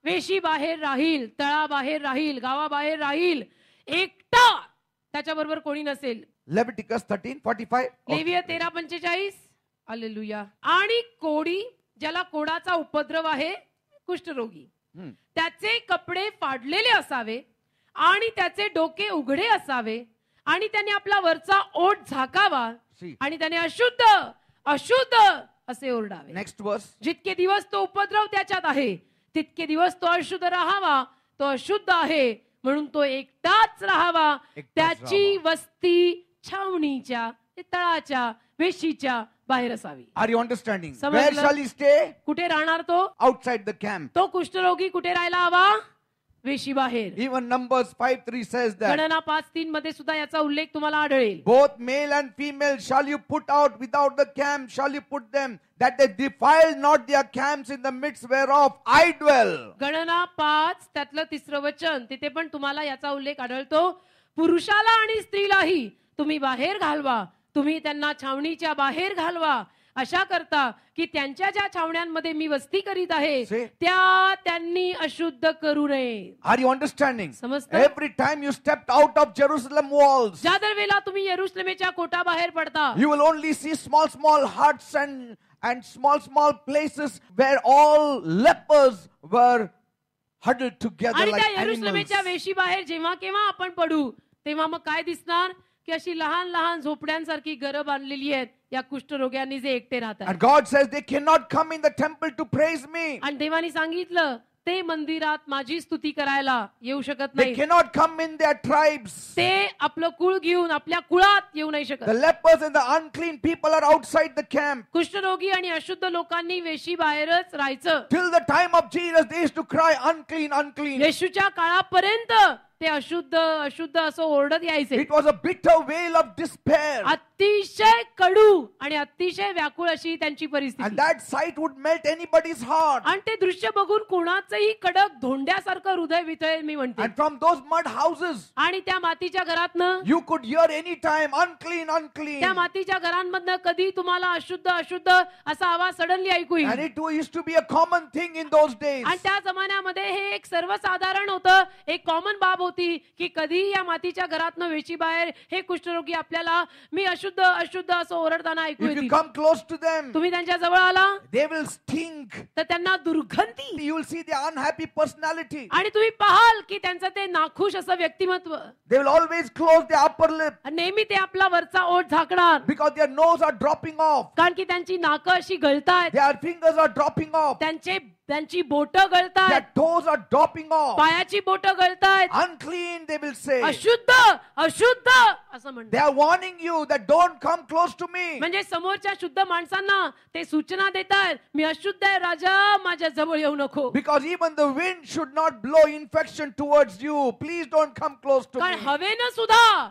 वेशी बाहेर राहील, तळाबाहेर राहील, गावाबाहेर राहील, एकटा, त्याच्याबरोबर कोणी नसेल. Leviticus 13:45. लेविय 13:45. हालेलुया. आणि कोडी, ज्याला कोडाचा उपद्रव आहे, कुष्ठरोगी, त्याचे कपडे फाडलेले असावे आणि त्याचे डोके उघडे असावे आणि त्याने आपला वरचा ओठ झाकावा आणि त्याने अशुद्ध, अशुद्ध असे ओरडावे. Next verse. जितके दिवस तो उपद्रव त्याच्यात आहे तितके दिवस तो अशुद्ध राहावा. तो अशुद्ध आहे म्हणून तो एकटाच राहावा. त्याची वस्ती छावणीच्या, तळाच्या, वेशीच्या बाहेर असावी. Are you understanding? समजलं? Where shall he stay? कुठे राहणार तो? Outside the camp. तो कुष्ठरोगी कुठे राहायला हवा? वेशी बाहेर. Even Numbers 5:3 says that. गणना 5:3 मध्ये सुद्धा याचा उल्लेख तुम्हाला आढळेल. Both male and female shall you put out without the camp, shall you put them, that they defile not their camps in the midst whereof I dwell. गणना 5 त्यातलं 3रं वचन, तिथे पण तुम्हाला याचा उल्लेख आढळतो. पुरुषाला आणि स्त्रीलाही तुम्ही बाहेर घालवा, तुम्ही त्यांना छावणीच्या बाहेर घालवा, अशा करता की त्यांच्या ज्या छावण्यांमध्ये मी वस्ती करीत आहे त्या त्यांनी अशुद्ध करू नये. Are you understanding? समजतं? Every time you stepped out of Jerusalem walls, ज्या दरवेळेला तुम्ही येरुशलेमेच्या कोटाबाहेर पडता you will only see small huts and small places where all lepers were huddled together आणि like त्या animals. येरुशलेमेच्या वेशी बाहेर जेव्हा केव्हा आपण पडू तेव्हा मग काय दिसणार की अशी लहान लहान झोपड्यांसारखी घरं बांधलेली आहेत या कुष्ठरोग्यांनी जे एकटे राहतात. And God says they cannot come in the temple to praise me. आणि देवानी सांगितलं ते मंदिरात माझी स्तुती करायला येऊ शकत They नाही. cannot come in their tribes. ते आपलं कुळ घेऊन आपल्या कुळात येऊ नाही The शकत. lepers and the unclean people are outside the camp. कुष्ठरोगी आणि अशुद्ध लोकांनी वेशी बाहेरच राहायचं. Till the time of Jesus, they used to cry, unclean, unclean. येशूच्या काळापर्यंत ते अशुद्ध अशुद्ध असं ओरडत यायचे. It was a bitter wail of despair. अतिशय कडू आणि अतिशय व्याकुळ अशी त्यांची And परिस्थिती. that sight would melt anybody's heart. आणि ते दृश्य बघून कोणाचंही कडक धोंड्यासारखं हृदय वितळेल मी म्हणते. And from those mud houses, आणि त्या मातीच्या घरातनं you could hear any time, unclean, unclean. त्या मातीच्या घरांमधनं कधी तुम्हाला अशुद्ध अशुद्ध असा आवाज सडनली ऐकू And येईल. it used to be a common thing in those days. आणि त्या जमान्यामध्ये हे एक सर्वसाधारण होतं, एक कॉमन बाब होती की कधी या मातीच्या घरातनं वेची बाहेर हे कुष्ठरोगी आपल्याला मी अशुद्ध अशुद्ध असं ओरडताना ऐकू If you येतील. come close to them, तुम्ही त्यांच्या जवळ आला they will stink. तर त्यांना दुर्गंधी. You will see their unhappy personality. आणि तुम्ही पाहाल की त्यांचं ते नाखुश असं व्यक्तिमत्व. They will always close their upper lip आणि नेहमी ते आपला वरचा ओठ झाकणार, because their nose are dropping off. कारण की त्यांची नाकं अशी गळतायत, Their fingers are dropping off. त्यांची बोटं गळतायत, Their toes are dropping off. पायाची बोटं गळतायत. Unclean, they will say. अशुद्ध अशुद्ध असं They म्हणतात. are warning you that don't come close to me. म्हणजे समोरच्या शुद्ध माणसांना ते सूचना देतात, मी अशुद्ध आहे राजा, माझ्या जवळ येऊ नको. Because even the wind should not blow infection towards you. Please don't come close to कारण me. हवेनं सुद्धा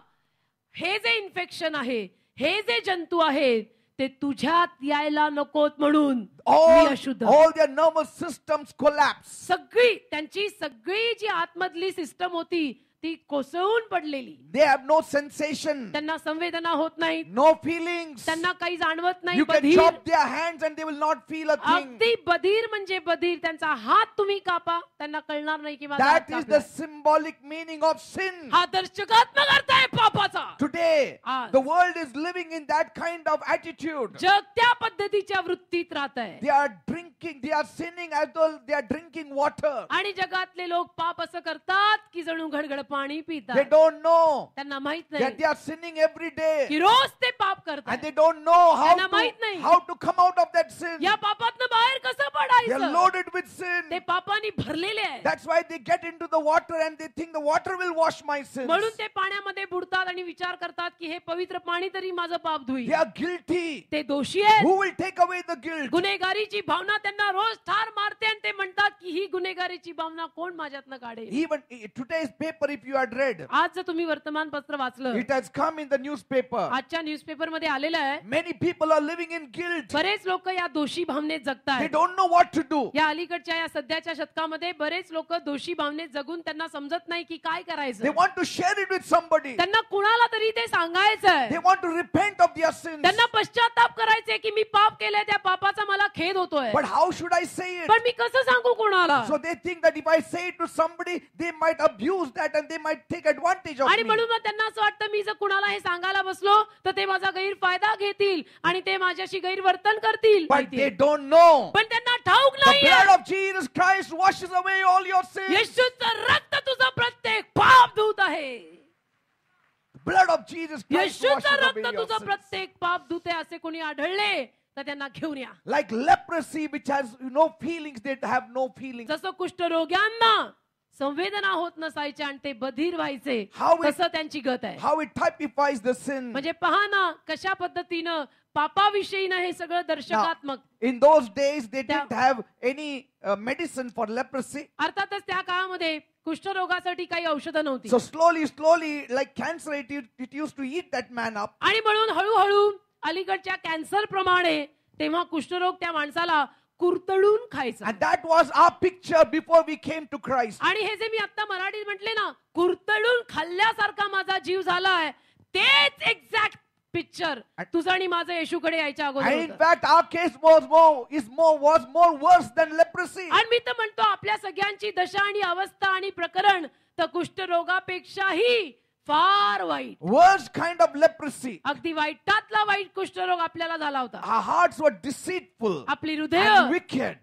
हे जे इन्फेक्शन आहे, हे जे जंतू आहेत ते तुझ्यात यायला नकोत म्हणून मी अशुद्ध. All their nervous systems collapse. सगळी त्यांची सगळी जी आतमधली सिस्टम होती ती कोसळून पडलेली. They have no sensation, त्यांना संवेदना होत नाही, no feelings. त्यांना काही जाणवत नाही. You can बधीर, chop their hands and they will not feel a thing. अगदी बधीर म्हणजे बधीर. त्यांचा हात तुम्ही कापा, त्यांना कळणार नाही की माझा हात That is कापलाय. the symbolic meaning of sin. हा दर्शकात्मक अर्थ आहे पापाचा. Today, आज. the world is living in that kind of attitude. जग त्या पद्धतीच्या वृत्तीत राहत आहे. They are drinking, they are sinning as though they are drinking water. आणि जगातले लोक पाप असं करतात की जणू घडघड पाणी They पितात. don't know त्यांना माहित that नाही they are sinning every day. की रोज ते पाप And करतात. they don't know त्यांना माहित नाही. how to come out of that sin. या पापातनं बाहेर कसं They are पडायचं. loaded with ते sin. पापाने भरलेले आहे. That's why they get into the water and they think the water will wash my sins. म्हणून ते पाण्यामध्ये बुडतात आणि विचार करतात की हे पवित्र पाणी तरी माझं पाप धुईल. They are guilty. ते दोषी आहेत. Who will take away the guilt? गुन्हेगारीची भावना त्यांना रोज ठार मारते आणि ते म्हणतात की ही गुन्हेगारीची भावना कोण माझ्यातनं काढेल. Even today's paper, if you had read, आज जर तुम्ही वर्तमानपत्र वाचलं, it has come in the newspaper. आजच्या न्यूजपेपर मध्ये आलेलं आहे, Many people are living in guilt. बरेच लोक या दोषी भावनेत They जगतायत. don't know what to do. या अलीकडच्या या सध्याच्या शतकामध्ये बरेच लोक दोषी भावनेत जगून त्यांना समजत नाही की काय They करायचं. want to share it with somebody. त्यांना कुणाला तरी ते सांगायचंय. They want to repent of their sins. त्यांना पश्चाताप करायचे की मी पाप केलंय, त्या पापाचा मला खेद होतोय. But how should I say it? पण मी कसं सांगू कोणाला. So they think that if I say it to somebody, they might abuse that and they might take advantage of आणि me. म्हणून मग त्यांना असं वाटतं मी जर कुणाला हे सांगायला बसलो तर ते माझा गैरफायदा घेतील आणि ते माझ्याशी गैरवर्तन करतील. But they don't know. पण त्यांना ठाऊक The नाहीये. blood of Jesus Christ washes away all your sins. येशूचं रक्त तुझं प्रत्येक पाप धुत आहे. Blood of Jesus Christ washes येशूचं away रक्त your तुझं sins. प्रत्येक पाप धुते असे कोणी आढळले तर त्यांना घेऊन या. Like leprosy, which has no feelings, they have no feelings. जसं कुष्ठरोग्यांना संवेदना होत नसायच्या आणि ते बधीर व्हायचे, How it- तसं त्यांची गत आहे. How it typifies the sin. म्हणजे पहा ना कशा पद्धतीनं पापाविषयीनं हे सगळं दर्शकात्मक. In those days, they त्या- didn't have any medicine for leprosy. अर्थातच त्या काळामध्ये कुष्ठरोगासाठी काही औषधं नव्हती. So slowly, like cancer, it used to eat that man up. आणि म्हणून हळूहळू अलीकडच्या कॅन्सर प्रमाणे तेव्हा कुष्ठरोग त्या माणसाला कुरतडून खायचा. And that was our picture before we came to Christ. आणि हे जे मी आता मराठीत म्हटले ना, कुरतडून खाल्ल्यासारखा माझा जीव झालाय, तेच एक्झॅक्ट पिक्चर तुझं आणि माझं येशूकडे यायच्या And अगोदर in होतं. fact, our case was more worse than leprosy. आणि मी तर म्हणतो आपल्या सगळ्यांची दशा आणि अवस्था आणि प्रकरण तर कुष्ठरोगापेक्षाही फार वाईट, worst kind of leprosy. अगदी वाईटातला वाईट कुष्ठरोग आपल्याला झाला होता. Our hearts were deceitful आपली and हृदय wicked.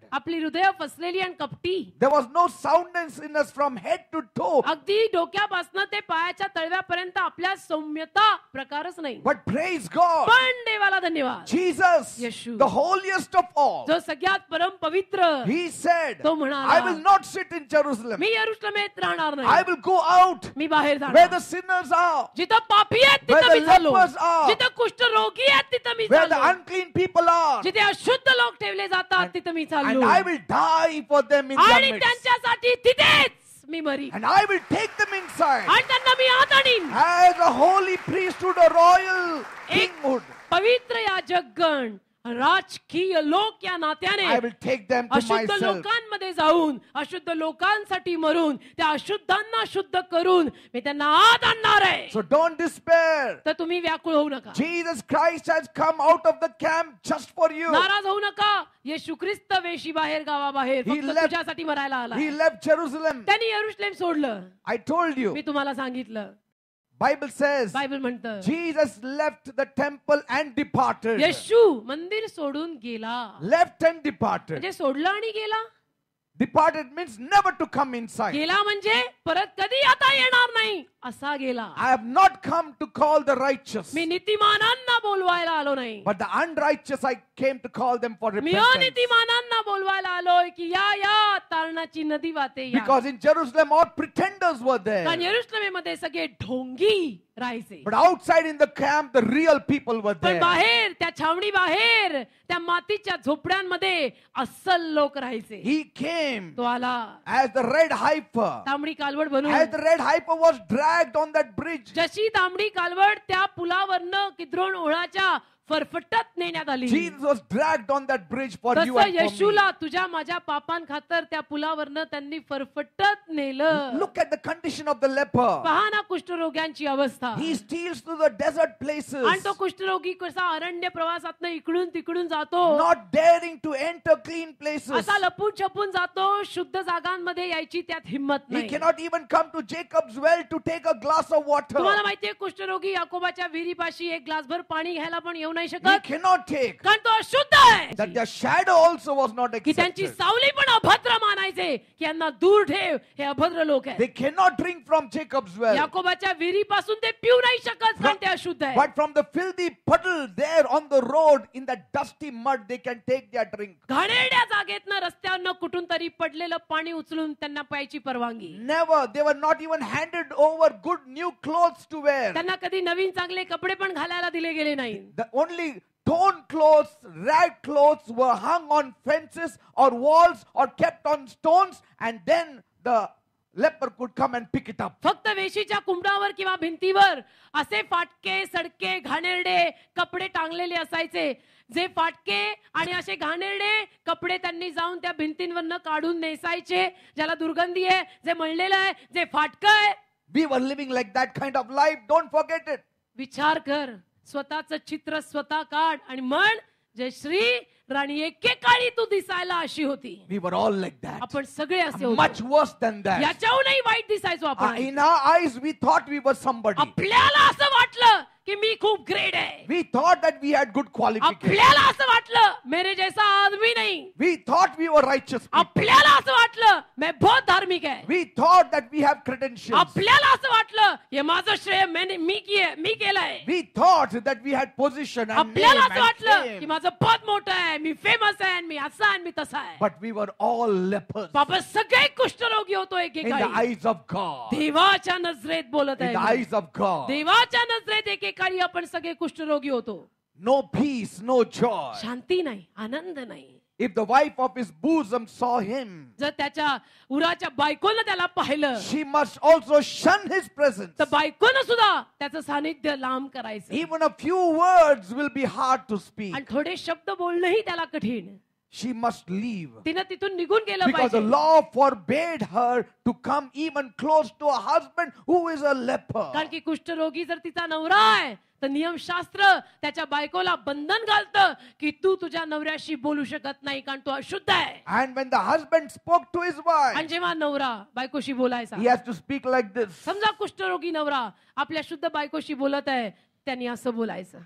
फसलेली आणि कपटी. There was no soundness in us from head to toe. अगदी डोक्यापासून ते पायाच्या तळव्यापर्यंत आपल्या सौम्यता प्रकारच नाही. But praise God, पण देवाला धन्यवाद, Jesus, Yeshu, the holiest of all, जो सगळ्यात परम पवित्र, He said, तो म्हणाला, I will not sit in Jerusalem. मी यरूशलेमेत राहणार I नाही, will go out मी बाहेर where जाणार. the sinners are, जिथं पापी आहेत where तिथं the मी चाललो, lepers are, जिथं कुष्ठरोगी आहेत तिथं मी where the चाललो, unclean people are, जिथे अशुद्ध लोक ठेवले जातात तिथं मी and चाललो, I will die for them in their आणि midst. त्यांच्यासाठी तिथेच मी मरी, And I will take them inside आणि त्यांना मी आत आणीन. as a holy priesthood, a royal एक kinghood. पवित्र याजकगण, राजकीय लोक या नात्याने I will take them to अशुद्ध myself. लोकांमध्ये जाऊन अशुद्ध लोकांसाठी मरून त्या अशुद्धांना शुद्ध करून मी त्यांना आत आणणार आहे. So don't despair. तर तुम्ही व्याकुळ होऊ नका, Jesus Christ has come out of the camp just for you. नाराज होऊ नका. येशू ख्रिस्त वेशी बाहेर गावाबाहेर He फक्त left- तुझ्यासाठी मरायला आला. He left Jerusalem. त्यांनी यरूशलेम सोडलं. I told you. मी तुम्हाला सांगितलं, Bible says बायबल म्हणतं Jesus left the temple and departed. येशू मंदिर सोडून गेला. Left and departed. म्हणजे सोडलं आणि गेला. Departed means never to come inside. गेला म्हणजे परत कधी आता येणार नाही असा गेला. I have not come to call the righteous, मी नीतिमानांना बोलवायला आलो नाही, but the unrighteous I came to call them for me repentance. अनितिमानांना बोलवायला आलोय की या तारणाची नदी वाहते या. Because in Jerusalem all pretenders were there. कारण यरूशलेमेमध्ये सगळे ढोंगी राहायचे, But outside in the camp the real people were पण there. बाहेर त्या छावणी बाहेर त्या मातीच्या झोपड्यांमध्ये अस्सल लोक राहायचे. He came तो आला as the red heifer. तांबडी कालवड बनून. As the red heifer was dragged on that bridge, जशी तांबडी कालवड त्या पुलावरनं किद्रोन ओढाच्या फरफटत नेण्यात आली, Jesus was dragged on that bridge for you तसं and for me. येशूला तुझ्या माझ्या पापांखातर त्या पुलावरनं त्यांनी फरफटत नेलं. Look at the condition of the leper. पहा ना कुष्ठरोग्यांची अवस्था. He steals to the desert places, आणि तो कुष्ठरोगी कसा अरण्य प्रवासातनं इकडून तिकडून जातो, not daring to enter clean places. असा लपून छपून जातो. शुद्ध जागांमध्ये यायची त्यात हिंमत He नाही. cannot even come to Jacob's well to take a glass of water. तुम्हाला माहितीये कुष्ठरोगी याकोबाच्या विहिरीपाशी एक ग्लासभर पाणी घ्यायला पण येऊ नाही He शकत, cannot take. कारण तो अशुद्ध आहे. That their shadow also was not की त्यांची accepted. सावली पण अभद्र मानायचे की यांना दूर ठेव, हे अभद्र लोक आहेत. They cannot drink from Jacob's well. याकोबाच्या विहिरीपासून ते पिऊ नाही शकत कारण ते अशुद्ध आहे. But from the filthy puddle there on the road in that dusty mud they can take their drink. घाणेरड्या जागेतनं रस्त्यावरनं कुठून तरी पडलेलं पाणी उचलून त्यांना प्यायची परवानगी. Never. They were not even handed over good new clothes to wear. त्यांना कधी नवीन चांगले कपडे पण घालायला दिले गेले नाही. The only torn clothes, rag clothes were hung on fences or walls or kept on stones, and then the leper could come and pick it up. फक्त वेशीच्या कुंपणावर किंवा भिंतीवर असे फाटके सडके घाणेरडे कपडे टांगलेले असायचे. जे फाटके आणि असे घाणेरडे कपडे त्यांनी जाऊन त्या भिंतींवरनं काढून नेसायचे. ज्याला दुर्गंधी आहे, जे मळलेलं आहे, जे फाटकं आहे. We were living like that kind of life. Don't forget it. विचार कर, स्वतःच चित्र स्वतः काढ आणि म्हण, जयश्री राणी एकेकाळी तू दिसायला अशी होती. We were all like that. आपण सगळे असे होतो. Much worse than that. याच्याहूनही वाईट दिसायचो आपण. In our eyes, we thought we were somebody. आपल्याला असं वाटलं की मी खूप ग्रेट आहे. We thought that we had good qualifications. आपल्याला असं वाटलं मेरे जैसा आदमी नहीं. We thought we were righteous people. आपल्याला असं वाटलं मैं बहुत धार्मिक है. We thought that we have credentials. आपल्याला असं वाटलं हे माझं श्रेय मी केलंय. We thought that we had position and name आपल्याला असं and वाटलं की fame. माझं पद मोठं आहे, मी फेमस आहे, मी असा आहे, मी तसा आहे. But we were all lepers बाबा सगळे कुष्ठरोगी होतो in the एकेकाळी. eyes of God. देवाच्या नजरेत बोलत In the आहे. eyes of God. देवाच्या नजरेत एकेकाळी आपण सगळे कुष्ठरोगी होतो. No peace, no joy. शांती नाही, आनंद नाही. If the wife of his bosom saw him, जर त्याच्या उराच्या बायकोनं त्याला पाहिलं she must also shun his presence. तर बायकोनं सुद्धा त्याचं सानिध्य लांब करायचं. Even a few words will be hard to speak. आणि थोडे शब्द बोलणंही त्याला कठीण. she must leave. तिनं तिथून निघून गेलं Because the पाहिजे. law forbade her to come even close to a husband who is a leper. कारण की कुष्ठरोगी जर तिचा नवरा आहे तर नियमशास्त्र त्याच्या बायकोला बंधन घालतं की तू तुझ्या नवऱ्याशी बोलू शकत नाही कारण तो अशुद्ध आहे. And when the husband spoke to his आणि wife, जेव्हा नवरा बायकोशी बोलायचा, he has to speak like this. समजा कुष्ठरोगी नवरा आपल्या शुद्ध बायकोशी बोलत आहे, त्यांनी असं बोलायचं.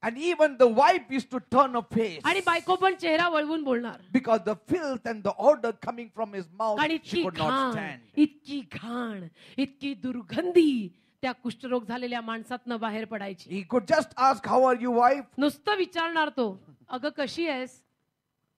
And even the wife used to turn her face. आणि बायको पण चेहरा वळवून बोलणार. Because the filth and the odor coming from his mouth, आणि she इतकी could not घाण, stand. इतकी घाण, इतकी दुर्गंधी त्या कुष्ठरोग झालेल्या माणसातनं बाहेर पडायची. He could just ask, how are you, wife? नुसतं विचारणार तो, अगं कशी आहेस,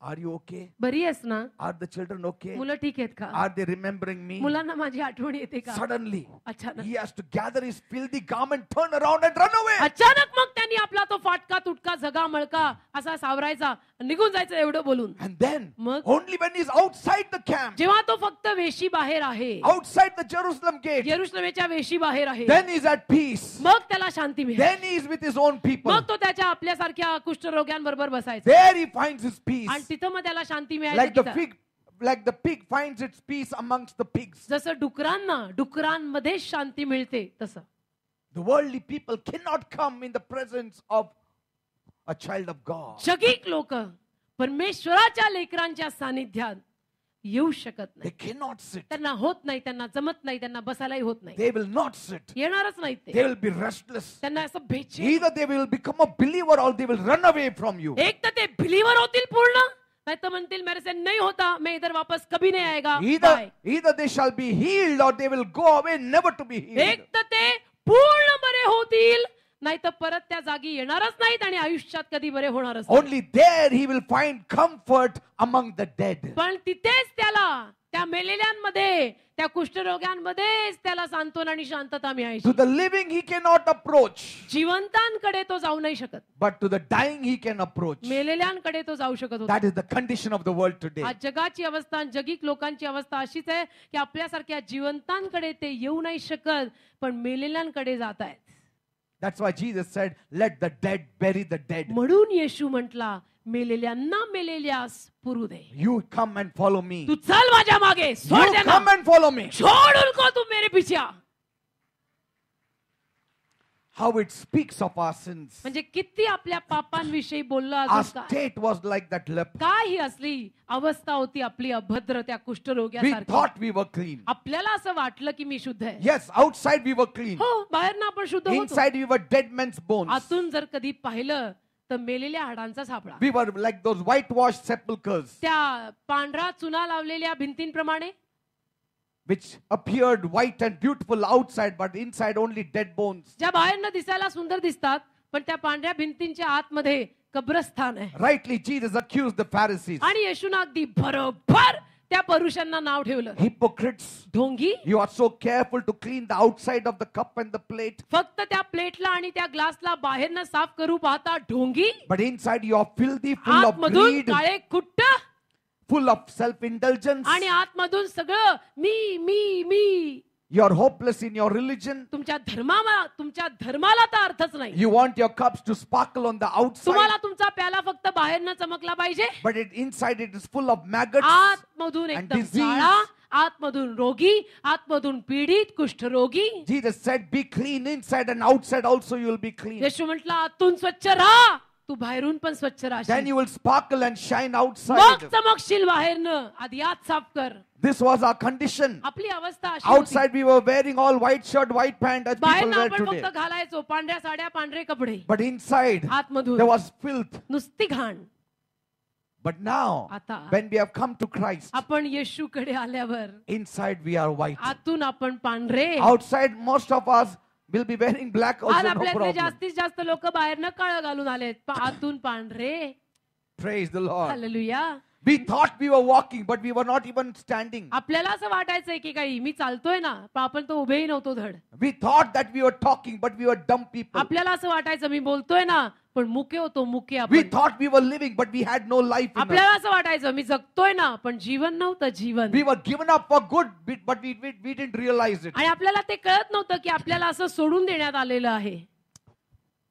Are you okay? बरी आहेस ना, Are the children okay? मुलं ठीक आहेत का, Are they remembering me? मुलांना माझी आठवण येते का. Suddenly, अचानक he has to gather his filthy garment, turn around and run away. अचानक मग त्यांनी आपला तो फाटका तुटका झगा मळका असा सावरायचा, निघून जायचं एवढं बोलून. And then, मग only when he's outside the camp, जेव्हा तो फक्त वेशी बाहेर आहे, outside the Jerusalem gate, यरुशलेमेच्या वेशी बाहेर आहे, then he's at peace. मग त्याला शांती मिळेल. Then he is with his own people. मग तो त्याच्या आपल्यासारख्या कुष्ठरोग्यांबरोबर बसायचा There he finds his peace. आणि तिथं मग त्याला शांती Like the मिळायची. pig finds its peace amongst the pigs. जसं डुकरांमध्ये शांती मिळते तसं The worldly people cannot come in the presence of a child of God. जगिक लोक परमेश्वराच्या लेकरांच्या सानिध्यात येऊ शकत They नाही. cannot sit. त्यांना होत नाही, त्यांना जमत नाही, त्यांना बसायलाही होत नाही, They will not sit. येणारच नाही They ते. will be restless. त्यांना असं बेचैन, Either they will become a believer or they will run away from you. एक तर ते बिलीवर होतील पूर्ण, नाही तर म्हणतील मेरे से नहीं होता, मैं इधर वापस कभी नहीं आएगा. Either they shall be healed or they will go away never to be healed. एक तर ते पूर्ण बरे होतील, नाही तर परत त्या जागी येणारच नाहीत आणि आयुष्यात कधी बरे होणारच नाही. Only there he will find comfort among the dead. पण तिथेच त्याला त्या मेलेल्यांमध्ये, त्या कुष्ठरोग्यांमध्येच त्याला सांत्वन आणि शांतता मिळायची. To the living he cannot approach, जिवंतांकडे तो जाऊ नाही शकत, but to the dying he can approach. मेलेल्यांकडे तो जाऊ शकत होता. That is the condition of the world today. आज जगाची अवस्था, जगिक लोकांची अवस्था अशीच आहे की आपल्यासारख्या जिवंतांकडे ते येऊ नाही शकत, पण मेलेल्यांकडे जात आहेत. That's why Jesus said, let the dead bury the dead. म्हणून येशू म्हटला, मेलेल्यांना मेलेल्यास पुरू दे. You come and follow me. तू चल माझ्या मागे, सोड You त्यांना, come and follow me. छोड़ उनको, तू मेरे पीछे आ. How it speaks of our sins. म्हणजे किती आपल्या पापांविषयी बोललं. Our अजून काय state was like that leper. काय ही असली अवस्था होती आपली अभद्र त्या We कुष्ठरोग्यासारखी. thought we were clean. आपल्याला असं वाटलं की मी शुद्ध आहे. Yes, outside we were clean. हो, बाहेर ना आपण शुद्ध होतो. Inside we were dead men's bones. आतून जर कधी पाहिलं तर मेलेल्या हाडांचा सापळा. We were like those whitewashed sepulchres, त्या पांढरा चुना लावलेल्या भिंतींप्रमाणे, which appeared white and beautiful outside, but inside only dead bones. ज्या बाहेरनं दिसायला सुंदर दिसतात पण त्या पांढऱ्या भिंतींच्या आतमध्ये कब्रस्थान आहे. Rightly, Jesus accused the Pharisees. आणि येशूनं अगदी बरोबर त्या परुषांना नाव ठेवलं, Hypocrites, ढोंगी. you are so careful to clean the outside of the cup and the plate, फक्त त्या प्लेटला आणि त्या ग्लासला बाहेरनं साफ करू पाहता ढोंगी, but inside you are filthy, full of आतमधून greed, Kale कुट्ट full of self-indulgence. आणि आतमधून सगळं मी मी मी. You are hopeless in your religion. तुमच्या धर्माला तर अर्थच नाही. You want your cups to sparkle on the outside, तुम्हाला तुमचा प्याला फक्त बाहेरनं चमकला पाहिजे, but inside it is full of maggots. आतमधून and एकदम disease. जाळा, आतमधून रोगी, आतमधून पीडित कुष्ठरोगी. Jesus said, be clean inside and outside also you will be clean. येशू म्हटलं, आतून स्वच्छ राहा, तू बाहेरून पण स्वच्छ Then राहशील. you will sparkle and shine मग outside. चमकशील बाहेरनं, आधी आत साफ कर. This was our condition. आपली अवस्था अशी होती. Outside we were wearing all white shirt, white pant as people बाहेरनं wear आपण today. फक्त घालायचो पांढऱ्या साड्या, पांढरे कपडे, But inside आतमधून there was filth. नुसती घाण. But now आता when we have come to Christ, आपण येशूकडे आल्यावर inside we are white. आतून आपण पांढरे. Outside most of us will be wearing black आज also, no आपल्यातले problem. जास्तीत जास्त लोक बाहेरनं काळं घालून आलेत, आतून पांढरे. Praise the Lord. Hallelujah. We thought we were walking, but we were not even standing. आपल्याला असं वाटायचंय की काही मी चालतोय ना, पण आपण तो उभेही नव्हतो धड. We thought that we were talking, but we were dumb people. आपल्याला असं वाटायचं मी बोलतोय ना, पण मुके होतो मुके We आपण. thought we were living, but we had no life in us. आपल्याला असं वाटायचं मी जगतोय ना, पण जीवन नव्हतं जीवन. We were given up for good, but we didn't realize it. आणि आपल्याला ते कळत नव्हतं की आपल्याला असं सोडून देण्यात आलेलं आहे.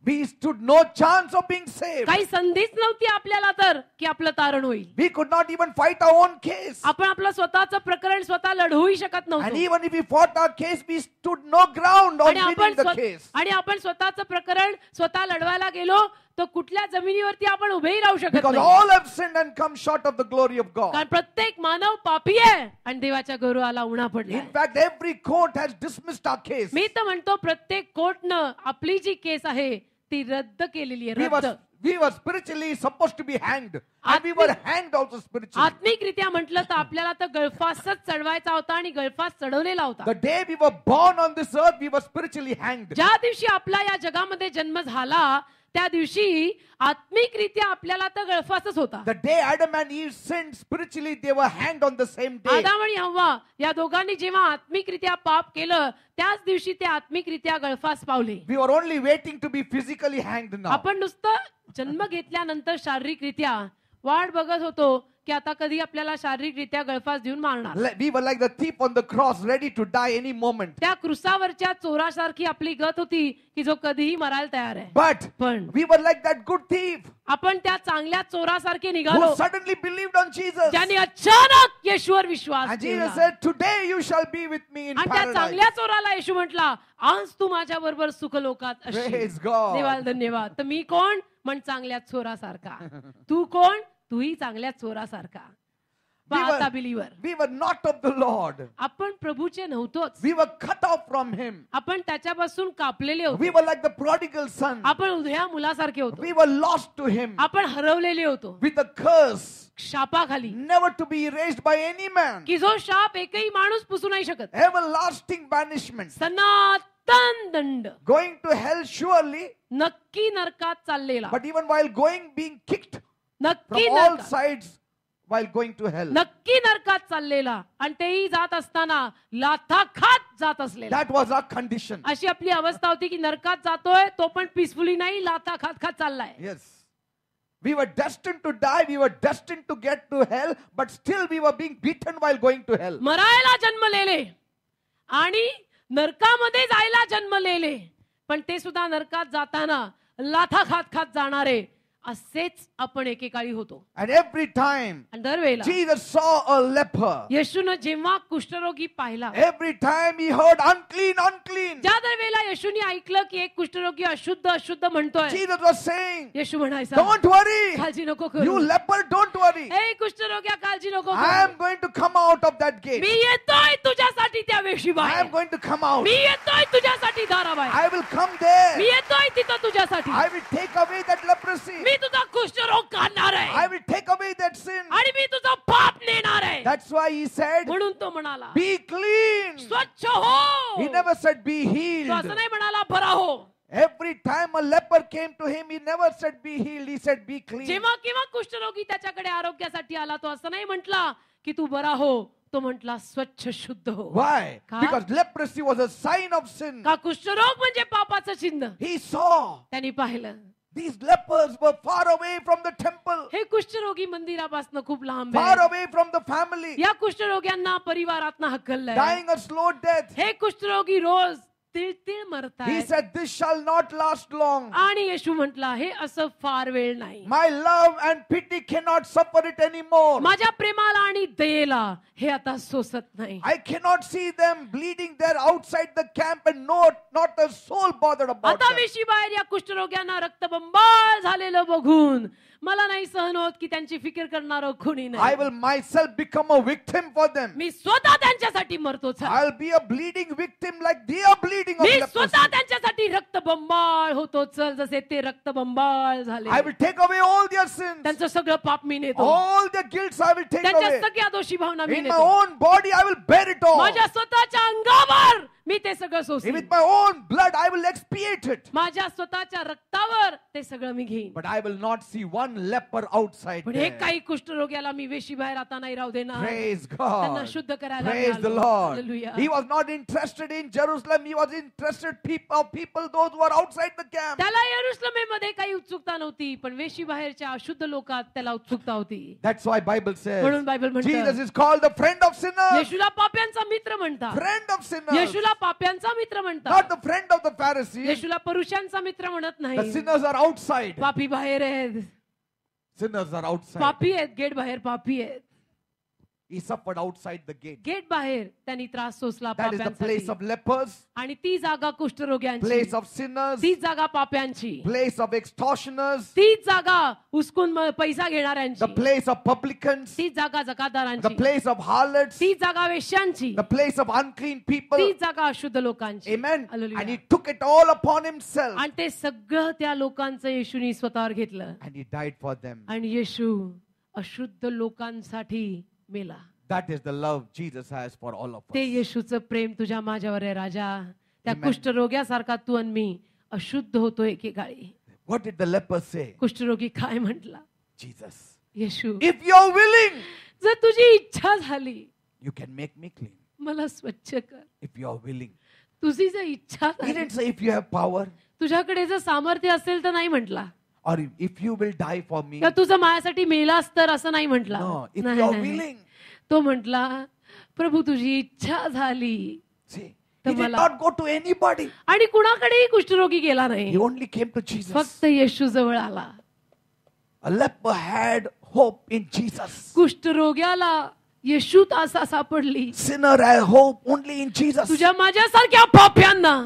We stood no chance of being saved. काही संधीच नव्हती आपल्याला तर की आपलं तारण होईल. We could not even fight our own case. आपण आपलं स्वतःचं प्रकरण स्वतः लढवूही शकत And नव्हतो. even if we fought our case, we stood no ground on winning the case. आणि आपण स्वतःचं प्रकरण स्वतः लढवायला गेलो तो कुठल्या जमिनीवरती आपण उभेही राहू शकत Because नाही. all have sinned and come short of the glory of God. कारण प्रत्येक मानव पापी आहे आणि देवाच्या गौरवाला उणा पडला. In fact, every court has dismissed our case. मी तर म्हणतो प्रत्येक कोर्टनं आपली जी केस आहे ती रद्द केलेली आहे. रद्द. We were spiritually supposed to be hanged. And we were hanged also spiritually. आत्मिकरित्या म्हटलं तर आपल्याला तर गळफासच चढवायचा होता आणि गळफास चढवलेला होता. The day we were born on this earth, we were spiritually hanged. ज्या दिवशी आपला या जगामध्ये जन्म झाला त्या दिवशी आत्मिकरित्या आपल्याला तर गळफासच होता. The day Adam and Eve sinned spiritually, they were hanged on the same day. आदाम आणि हव्वा या दोघांनी जेव्हा आत्मिकरित्या पाप केलं त्याच दिवशी ते आत्मिकरित्या गळफास पावले. We were only waiting to be physically hanged now. आपण नुसतं जन्म घेतल्यानंतर शारीरिकरित्या वाट बघत होतो की आता कधी आपल्याला शारीरिकरित्या गळफास देऊन मारणार. We were like the thief on the cross, ready to die any moment. त्या क्रुसावरच्या चोरासारखी आपली गत होती की जो कधीही मरायला तयार आहे. But we were like that good thief आपण त्या चांगल्या चोरासारखे निघालो who suddenly believed on Jesus. ज्यांनी अचानक येशूवर विश्वास And ठेवला. Jesus said, "Today you shall be with me in आणि त्या paradise." चांगल्या चोराला येशू म्हटला आज तू माझ्या बरोबर सुखलोकात असशील. Praise God. देवाला धन्यवाद. तर मी कोण म्हण चांगल्या चोरासारखा. तू कोण तूही चांगल्या चोरासारखा. आता believer We were not of the Lord. आपण प्रभूचे नव्हतोच. We were cut off from him. आपण त्याच्यापासून कापलेले होतो. We were like the prodigal son. आपण उद्या मुलासारखे होतो. We were lost to him आपण हरवलेले होतो with a curse, शापाखाली never to be erased by any man. की जो शाप एकही माणूस पुसू नाही शकत. Everlasting banishment. सनातन दंड. Going to hell surely, नक्की नरकात चाललेला. but even while going, being kicked नक्की from all नरकात. sides while going to hell. नक्की नरकात चाललेला आणि तेही जात असताना लाथा खात जात असलेला. That was our condition. अशी आपली अवस्था होती की नरकात जातोय तो पण पीसफुली नाही लाथा खात खात चाललाय. Yes. We were destined to die. We were destined to get to hell, but still we were being beaten while going to hell. मरायला जन्मलेले आणि नरकामध्ये जायला जन्मलेले पण ते सुद्धा नरकात जाताना लाथा खात खात जाणारे असेच आपण एकेकाळी होतो. And every time आणि दरवेळेला Jesus saw a leper, येशूनं जेव्हा कुष्ठरोगी पाहिला, every time he heard unclean, unclean, ज्या दरवेळेला येशूनी ऐकलं की एक कुष्ठरोगी अशुद्ध अशुद्ध म्हणतोय, Jesus was saying, येशू म्हणायचा "Don't worry, काळजी नको you करू. leper, don't worry. ए कुष्ठरोग्या काळजी नको I करू. am going to come out of that gate. मी येतोय तुझ्यासाठी त्या वेशी I बाहेर. am going to come out. मी येतोय तुझ्यासाठी दाराबाहेर. I will come there. मी येतोय तिथं तुझ्यासाठी. I will take away that leprosy. मी तुझा कुष्ठरोग काढणार आहे I will take away that sin." आणि मी तुझा पाप नेणार आहे. That's why he said, म्हणून तो म्हणाला "Be clean." स्वच्छ हो. He never said, "Be तो healed." असं नाही म्हणाला बरा हो. Every time a leper came to him, he never said, "Be healed." He said, "Be clean." जेव्हा केव्हा कुष्ठरोगी त्याच्याकडे आरोग्यासाठी आला तो असं नाही म्हटला की तू बरा हो. तो म्हटला स्वच्छ शुद्ध हो. Why? का? Because leprosy was a sign of sin. का कुष्ठरोग म्हणजे पापाचं चिन्ह. He saw त्यांनी पाहिलं these lepers were far away from the temple, हे कुष्ठरोगी मंदिरापासून खूप लांब far आहे. away from the family, या कुष्ठरोग्यांना परिवारातनं हकललंय. dying a slow death. हे कुष्ठरोगी रोज तिळतिळ He मरतायत. said, "This shall not last long. आणि येशू म्हटला हे असं फार वेळ नाही. My love and pity cannot suffer it anymore. माझ्या प्रेमाला आणि दयेला हे आता सोसत नाही. I cannot see them bleeding there outside the camp and not a soul bothered about आता them." वेशी बाहेर या कुष्ठरोग्यांना रक्तबंबाळ झालेलं बघून मला नाही सहन होत की त्यांची फिकीर करणारं कोणी I नाही. will myself become a victim for them. मी स्वतः त्यांच्यासाठी मरतो. I'll be a bleeding victim like they are bleeding of me leprosy. स्वतः त्यांच्यासाठी रक्तबंबाळ होतो. चल जसे ते रक्तबंबाळ झाले. I will take away all their sins. त्यांचं सगळं पाप मी नेतो. All their guilts I will take त्यांच्या away. सगळ्या दोषी भावना मी In my नेतो. own body I will bear it all. माझ्या स्वतःच्या अंगावर मी ते सगळं सोसीन. With my own blood I will expiate it. माझ्या स्वतःच्या रक्तावर ते सगळं मी घेईन. But I will not see one leper outside पण there. एक काही कुष्ठरोग्याला मी वेशी बाहेर आता नाही राहू देणार. Praise त्यांना God. शुद्ध करायला Praise the मिळालं. Lord. Hallelujah. He was not interested in Jerusalem. He was interested people those who were outside the camp. त्याला येरुशलेममध्ये काही उत्सुकता नव्हती पण वेशी बाहेरच्या अशुद्ध लोकात त्याला उत्सुकता होती. That's why Bible says म्हणून बायबल म्हणतं Jesus is called the friend of sinners. येशूला पाप्यांचा मित्र म्हणतात. Friend of sinners. येशूला पाप्यांचा मित्र म्हणतात. Not the friend of the Pharisees. येशूला पुरुषांचा मित्र म्हणत The नाही. sinners are outside. पापी बाहेर आहेत, Sinners are outside. पापी आहेत, गेट बाहेर पापी आहेत. He suffered outside the gate. Gate बाहेर त्यांनी त्रास सोसला That is the place पाप्यांसाठी. of lepers, आणि ती जागा कुष्ठरोग्यांची, place of sinners, ती जागा पाप्यांची, place of extortioners, ती जागा उचकून पैसा the घेणाऱ्यांची, place of publicans, ती जागा the जकातदारांची, place of harlots, ती जागा वेश्यांची, the place of unclean people. ती जागा अशुद्ध लोकांची. Amen. Hallelujah. And he took it all upon himself. आणि ते सगळं त्या लोकांचं येशूनी स्वतःवर घेतलं. And he died for them. आणि येशू अशुद्ध लोकांसाठी मेला. That is the love Jesus has for all of ते us. येशूचं प्रेम तुझ्या माझ्यावर आहे राजा. त्या Amen. कुष्ठरोग्यासारखा तू आणि मी अशुद्ध होतो एकेकाळी. What did the leper say? कुष्ठरोगी काय म्हटला? Jesus, Yeshu, if you're willing, जर तुझी इच्छा झाली you can make me clean. मला स्वच्छ कर. If you're willing. तुझी जर इच्छा He झाली, didn't say if you have power तुझ्याकडे जर सामर्थ्य असेल तर नाही म्हटला, or if you will die for me. किंवा तुझं माझ्यासाठी मेलास तर असं नाही म्हटला. No, if नाही, you're नाही. willing. तो म्हटला, प्रभू तुझी इच्छा झाली. See, तर he did मला- not go to anybody. आणि कुणाकडेही कुष्ठरोगी गेला नाही, He only came to Jesus. फक्त येशू जवळ आला. A leper had hope in Jesus. कुष्ठरोग्याला येशूत आशा सापडली. Sinner had hope only in Jesus. तुझ्या माझ्यासारख्या पाप्यांना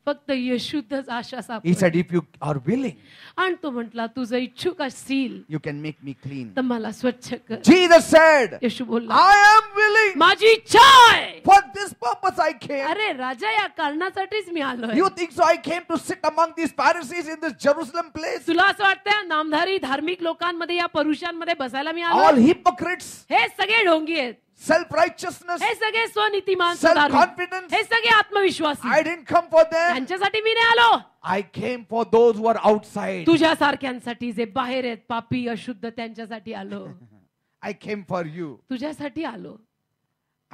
फक्त येशूतच आशा He सापडली. said, if you are willing, आणि तो म्हटला, तुझं इच्छुक असशील you can make me clean. तर मला स्वच्छ कर. Jesus said, येशू बोलला, I am willing. माझी इच्छा आहे. For this purpose I came. अरे राजा, या कारणासाठीच मी आलोय. You think so? I came to sit among these Pharisees in this Jerusalem place? तुला असं वाटतं नामधारी धार्मिक लोकांमध्ये, या पुरुषांमध्ये बसायला मी All आलो? hypocrites, हे सगळे ढोंगी आहेत, self-righteousness. हे सगळे स्वनीतिमान, Self-confidence. हे सगळे आत्मविश्वासी. I didn't come for them. त्यांच्यासाठी मी नाही आलो, I came for those who are outside. तुझ्या सारख्यांसाठी जे बाहेर आहेत, पापी अशुद्ध, त्यांच्यासाठी आलो. I came for you. तुझ्यासाठी आलो.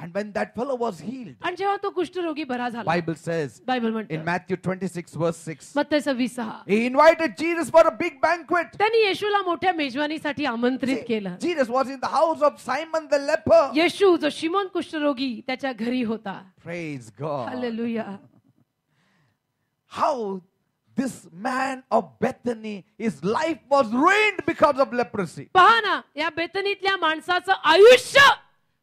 And when that fellow was healed, आणि जेव्हा तो कुष्ठरोगी बरा झाला, Bible says बायबल in म्हणतं Matthew 26 verse 6, मत्तई 26:6, he invited Jesus for a big banquet. त्यांनी येशूला मोठ्या मेजवानीसाठी आमंत्रित केलं. Jesus was in the house of Simon the leper. येशू जो शिमोन कुष्ठरोगी त्याच्या घरी होता. Praise God. Hallelujah. How this man of Bethany, his life was ruined because of leprosy. पहा ना, या बेतनीतल्या माणसाचं आयुष्य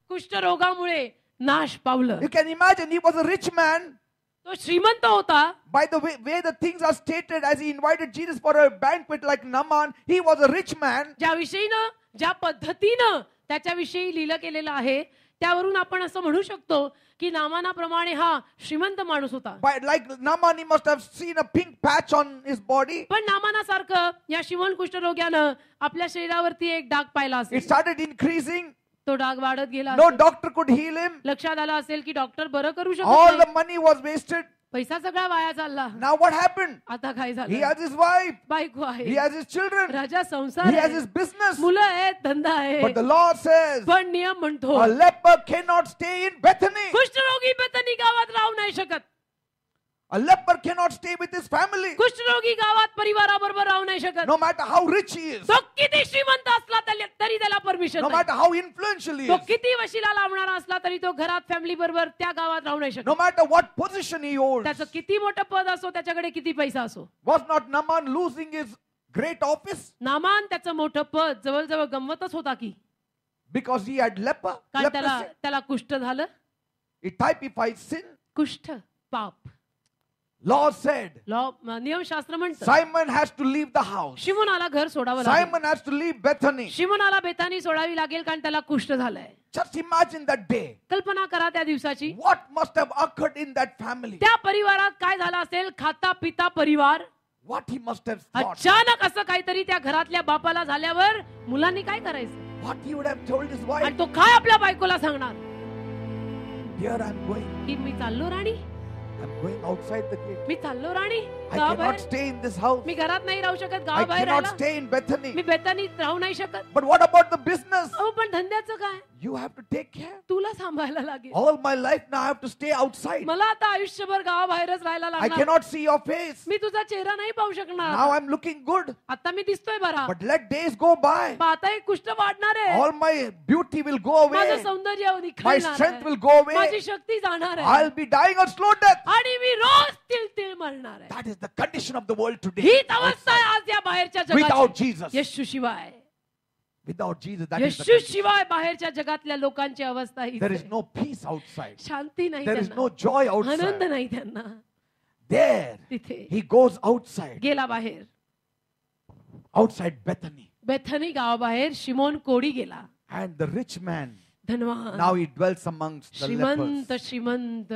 कुष्ठरोगामुळे नाश पावलं. You can imagine, he was a rich man. तो श्रीमंत होता. By the way the things are stated, as he invited Jesus for a banquet like Naaman, he was a rich man. ज्या विषयीनं, ज्या पद्धतीनं त्याच्याविषयी लिहिलं केलेलं आहे, त्यावरून आपण असं म्हणू शकतो की नामानाप्रमाणे हा श्रीमंत माणूस होता. But like Naaman, he must have seen a pink patch on his body. पण नामानासारखं या शिमोन कुष्ठरोग्यानं आपल्या शरीरावरती एक डाग पाहिला It असेल. started increasing. तो डाग वाढत गेला No असेल. doctor could heal him. लक्षात आलं असेल की डॉक्टर बरं करू शकत All नाही. the money was wasted. पैसा सगळा वाया चालला. Now what happened? आता काय He झालं? has his wife. बायको He आहे, has his children. राजा संसार He has आहे, his business. मुलं आहेत, धंदा आहे. But the Lord says, पण नियम म्हणतो, a leper cannot stay in Bethany. कुष्ठरोगी बेतनी गावात राहू नाही शकत. A leper cannot stay with his family. कुष्ठरोगी गावात परिवाराबरोबर राहू नाही शकत. No matter how rich he is. तो किती श्रीमंत असला तरी त्याला परमिशन No नाही. matter how influential he तो is. किती वशिला लावणारा असला तरी तो घरात फॅमिली बरोबर त्या गावात राहू नाही शकत. No matter what position he holds. त्याचं किती मोठं पद असो, त्याच्याकडे किती पैसा असो. Was not Naaman losing his great office? Naaman त्याचं मोठं पद जवळजवळ गमवतच होता की, Because he had कारण leprosy. त्याला कुष्ठ झालं. It typifies sin. कुष्ठ पाप. Lord said, नियमशास्त्र म्हणतं Simon has to leave the house. शिमोनाला घर सोडावं लागेल. Simon has to leave Bethany. शिमोनाला बेतानी सोडावी लागेल कारण त्याला कुष्ठ झालंय. Just imagine that day. कल्पना करा त्या दिवसाची. What must have occurred in that family? त्या परिवारात काय झालं असेल? खाता पिता परिवार. What he must have thought. अचानक असं काहीतरी त्या घरातल्या बापाला झाल्यावर मुलांनी काय करायचं? What he would have told his wife. आणि तो काय आपल्या बायकोला सांगणार? Here I'm going. की मी चाललो राणी, I'm going outside the gate. मी चाललो राणी. I cannot stay in this house. मी घरात नाही राहू शकत, I गावाबाहेर cannot राहायला. stay in Bethany. मी बेतानीत राहू नाही शकत. But what about the business? अहो पण धंद्याचं काय? You have to take care. तुला सांभाळायला लागेल. All my life now I have to stay outside. मला आता आयुष्यभर गावाबाहेरच राहायला I लागणार. cannot see your face. मी तुझा चेहरा नाही पाहू Now शकणार. I'm looking good. आता मी दिसतोय बरा, But let days go by. पण आता एक कुष्ठ वाढणार आहे. All my beauty will go माझं away. सौंदर्य My निखळणार strength आहे. will go away. माझी शक्ती जाणार आहे I'll be dying a slow death. आणि मी रोज तिळ मरणार आहे. That is the condition of the world today. हीच अवस्था आहे आज या बाहेरच्या Without जगाची. Jesus. येशू शिवाय, Without Jesus, that is the Yeshu condition. शिवाय बाहेरच्या जगातल्या लोकांची अवस्था हीच There is आहे. no peace outside. शांती नाही There is त्यांना, no joy आनंद outside. नाही त्यांना. There, तिथे he goes outside. गेला बाहेर, Outside Bethany. बेथनी गावाबाहेर शिमोन कोडी गेला. And the rich man, धनवान, now he dwells amongst the श्रीमंत lepers. श्रीमंत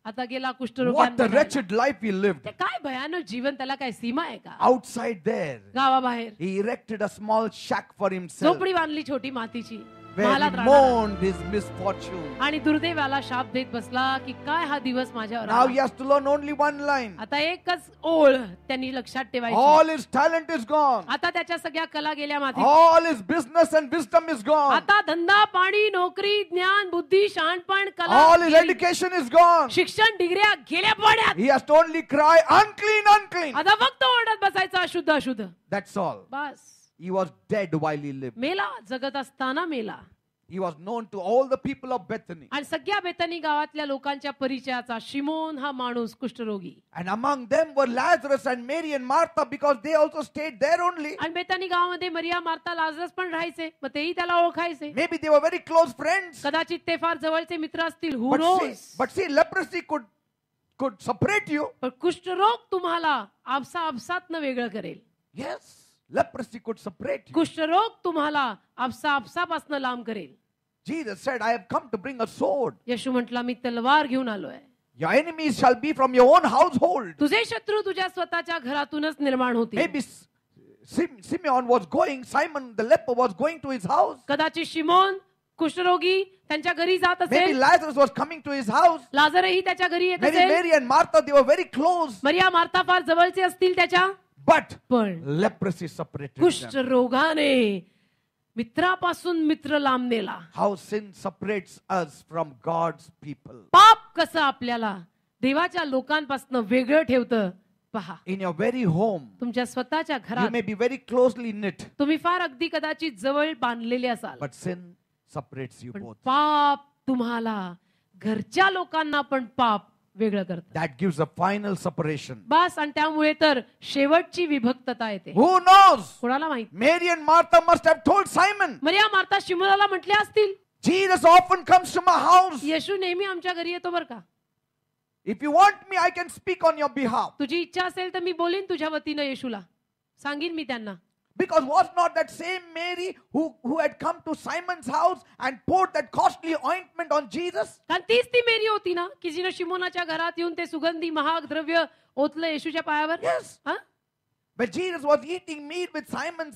आता गेला What a कुष्ठरोग्यांमध्ये. wretched life he lived. ते काय भयानक जीवन, त्याला काय सीमा आहे का? Outside there, गावाबाहेर he erected a small shack for himself. झोपडी बांधली छोटी मातीची, Where he महालात राहणारा. mourned his misfortune. आणि दुर्दैवाला शाप देत बसला की काय हा दिवस माझ्यावर Now he आला. has to learn only one line. आता एकच ओळ त्यांनी लक्षात ठेवायची. All his talent is gone. आता त्याच्या सगळ्या कला गेल्या मातीत. All his business and wisdom is gone. आता धंदा पाणी नोकरी ज्ञान बुद्धी शहाणपण कला All his गेली. education is gone. शिक्षण डिग्र्या गेल्या पाण्यात. He has to only cry, unclean, unclean. आता फक्त ओरडत बसायचं अशुद्ध अशुद्ध. That's all. Bus He was dead while he lived. मेला, जगत असताना मेला. He was known to all the people of Bethany. आणि सगळ्या बेतनी गावातल्या लोकांच्या परिचयाचा शिमोन हा माणूस कुष्ठरोगी. And among them were Lazarus and Mary and Martha because they also stayed there only. आणि बेतनी गावामध्ये मरिया मार्था लाजरस पण राहायचे, मग तेही त्याला ओळखायचे. Maybe they were very close friends. कदाचित ते फार जवळचे मित्र असतील. Who But knows? see, leprosy could separate you. पण कुष्ठरोग तुम्हाला आपसात वेगळं करेल. Yes, leprosy could separate you. कुष्ठरोग तुम्हाला आपसापासून लांब करेल. Jesus said, I have come to bring a sword. येशू म्हटला मी तलवार घेऊन आलोय. Your enemies shall be from your own household. तुझे शत्रू तुझ्या स्वतःच्या घरातूनच निर्माण होतील. Maybe Simeon was going, Simon the leper was going to his house. कदाचित शिमोन कुष्ठरोगी त्यांच्या घरी जात Maybe असेल. Lazarus was coming to his house. लाजरही त्याच्या घरी येत Maybe असेल. Mary and Martha, they were very close. Maria Martha फार जवळचे असतील त्याच्या. But पण leprosy separated them. कुष्ठरोगाने मित्रापासून मित्र लांब नेला. How sin separates us from God's people. पाप कसं आपल्याला देवाच्या लोकांपासून वेगळं ठेवतं पहा. In your very home, तुमच्या स्वतःच्या you घरात may be very closely knit, तुम्ही फार अगदी कदाचित जवळ बांधलेले असाल, but sin separates you पण both. पाप तुम्हाला घरच्या लोकांना पण पाप वेगळं करतं. That gives a final separation. बस, आणि त्यामुळे तर शेवटची विभक्तता येते. Who knows? कोणाला माहित? Mary and Martha must have told Simon. मरिया मार्था शिमोनाला म्हटले असतील, Jesus often comes to my house. येशू नेहमी आमच्या घरी येतो बरं का. If you want me, I can speak on your behalf. तुझी इच्छा असेल तर मी बोलीन तुझ्या वतीनं येशूला, सांगीन मी त्यांना. Because was not that same Mary who had come to Simon's house and poured that costly ointment on Jesus? कारण तीच ती मेरी होती ना की जिने शिमोनाच्या घरात येऊन ते सुगंधी महाग द्रव्य ओतलं येशूच्या पायावर. Yes. हा? When Jesus was eating meat with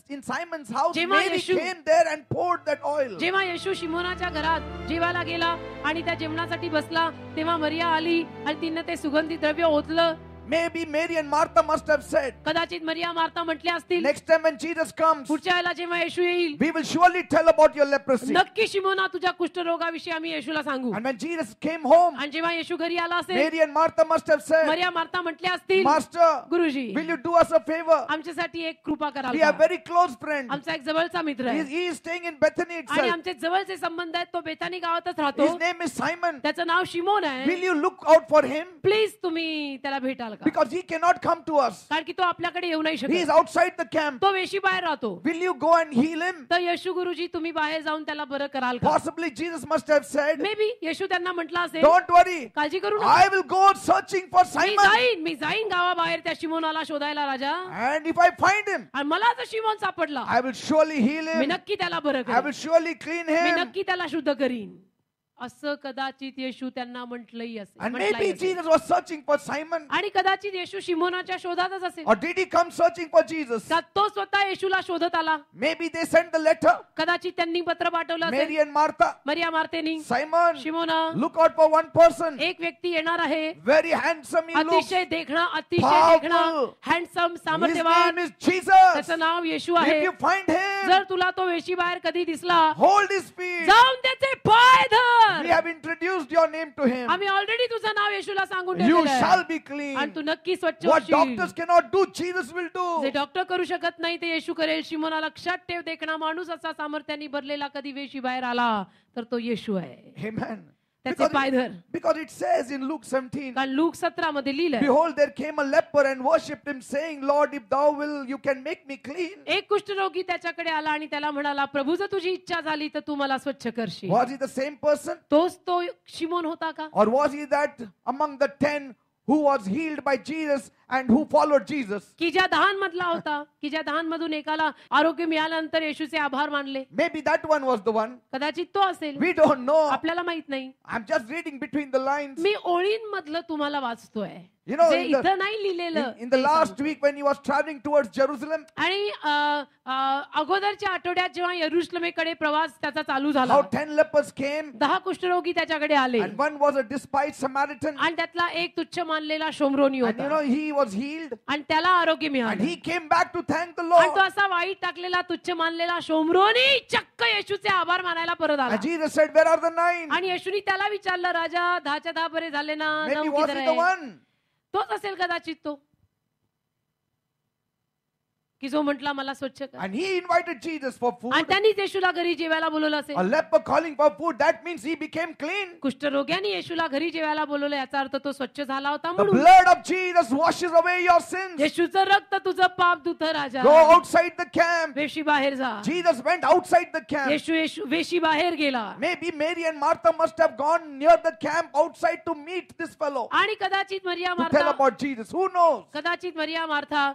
in Simon's house, जेव्हा Mary Yeshu- came there and poured that oil. जेव्हा येशू शिमोनाच्या घरात जेवायला गेला आणि त्या जेवणासाठी बसला, तेव्हा मरिया आली आणि तिने ते सुगंधी द्रव्य ओतलं. Maybe Mary and Martha must have said, कदाचित मरिया मार्था म्हटल्या असतील, next time when Jesus comes, पुढच्या वेळेला जेव्हा येशू येईल we will surely tell about your leprosy. नक्की शिमोना तुझ्या कुष्ठरोगाविषयी आम्ही येशूला सांगू. And when Jesus came home, आणि जेव्हा येशू घरी आला असेल, Mary and Martha must have said, Maria Martha म्हटल्या असतील, Master, गुरुजी will you do us a favor? आमच्यासाठी एक कृपा कराल We have का? very close friends. आमचा एक जवळचा मित्र आहे He is staying in Bethany आणि itself. आमचे जवळचे संबंध आहेत, तो बेतानी गावातच राहतो. His name is Simon. त्याचं नाव शिमोन आहे. Will you look out for him? Please तुम्ही त्याला भेटाल का? Because he cannot come to us. कारण की तो आपल्याकडे येऊ नाही He is शकत. outside the camp. तो वेशी बाहेर राहतो. Will you go and heal him? तर येशू गुरुजी तुम्ही बाहेर जाऊन त्याला बरं कराल का? Possibly Jesus must have said, may be येशू त्यांना म्हटलं असेल, don't worry. काळजी करू नका, I will go searching for Simon. मी जाईन गावाबाहेर त्या शिमोनाला शोधायला राजा, And if I find him, आणि मला जर शिमोन सापडला I will surely heal me him. नक्की त्याला बरं I करीन, will surely clean me him. नक्की त्याला शुद्ध करीन. असं कदाचित येशू त्यांना म्हटलंही असेल And म्हटलंही maybe असेल. Jesus was searching for Simon. आणि कदाचित येशू शिमोनाच्या शोधातच असेल Or did he come searching for Jesus? का तो स्वतः येशूला शोधत आला. Maybe they sent the letter. कदाचित त्यांनी पत्र पाठवलं असेल. Mary and Martha. मरिया मार्तेनी, Simon, शिमोना, look out for one person. एक व्यक्ती येणार आहे. Very handsome he looks. अतिशय देखणा, अतिशय Powerful. देखणा, हँडसम, His सामर्थ्यवान. name is Jesus. त्याचं नाव येशू If आहे. you find him, जर तुला तो वेशी बाहेर कधी दिसला, hold his feet. जाऊन त्याचे पाय धर. We have introduced your name to him. आम्ही ऑलरेडी तुझं नाव येशूला सांगून You ठेवलेलं shall आहे. be clean. आणि तू नक्की स्वच्छ What होशील. doctors cannot do, Jesus will do. जे डॉक्टर करू शकत नाही ते येशू करेल. शिमोना लक्षात ठेव, देखणा माणूस असा सामर्थ्याने भरलेला कधी वेशी बाहेर आला तर तो येशू आहे. Amen. त्याचे पाय धर. Because it says in Luke 17, कारण लूक 17 मध्ये लिहिलंय, behold, there came a leper and worshipped him, saying, Lord, if thou will, you can make me clean. एक कुष्ठरोगी त्याच्याकडे आला आणि त्याला म्हणाला, प्रभू जर तुझी इच्छा झाली तर तू मला स्वच्छ करशील. Was he the same person? तोच तो शिमोन होता का? Or was he that among the 10 who was healed by Jesus and who followed Jesus? की ज्या 10 मधला होता, की ज्या 10 मधून एकाला आरोग्य मिळाल्यानंतर येशूचे आभार मानले. Maybe that one was the one. कदाचित तो असेल. We don't know. आपल्याला माहित नाही. I'm just reading between the lines. मी ओळींमधलं तुम्हाला वाचतोय. You know, जे in the- इथं नाही लिहिलेलं. In the ते last सांगतो. week when he was traveling towards Jerusalem, आणि अगोदरच्या आठवड्यात जेव्हा यरुशलेमेकडे प्रवास त्याचा चालू झाला, how 10 lepers came 10 कुष्ठरोगी त्याच्याकडे आले and one was a despised Samaritan. आणि त्यातला एक तुच्छ मानलेला शोमरोनी And you know, होता he was healed आणि त्याला आरोग्य and मिळालं. he came back to thank the आणि तो Lord. असा वाईट टाकलेला तुच्छ मानलेला शोमरोनी चक्क येशूचे आभार मानायला परत आला. And Jesus said, where are the 9? आणि येशूनी त्याला विचारलं, राजा 10च्या 10 बरे झाले ना? Maybe 9 was किती he the आहे? one? तोच असेल कदाचित तो की जो म्हटला मला स्वच्छ कर. And he invited Jesus for food. आणि त्यांनी येशूला घरी जेवायला बोलवलं A असेल. leper calling for food, that means he became clean. कुष्ठरोग्याने येशूला घरी जेवायला बोलवलं याचा अर्थ तो स्वच्छ झाला होता The म्हणून. blood of Jesus washes away your sins. येशूचं रक्त तुझं पाप धुत राजा. Go outside the camp. वेशी बाहेर जा. Jesus went outside the camp. येशू वेशी बाहेर गेला. Maybe Mary and Martha must have gone near the camp outside to meet this fellow, आणि कदाचित मरिया to tell Martha, about Jesus. Who knows? कदाचित मरिया Martha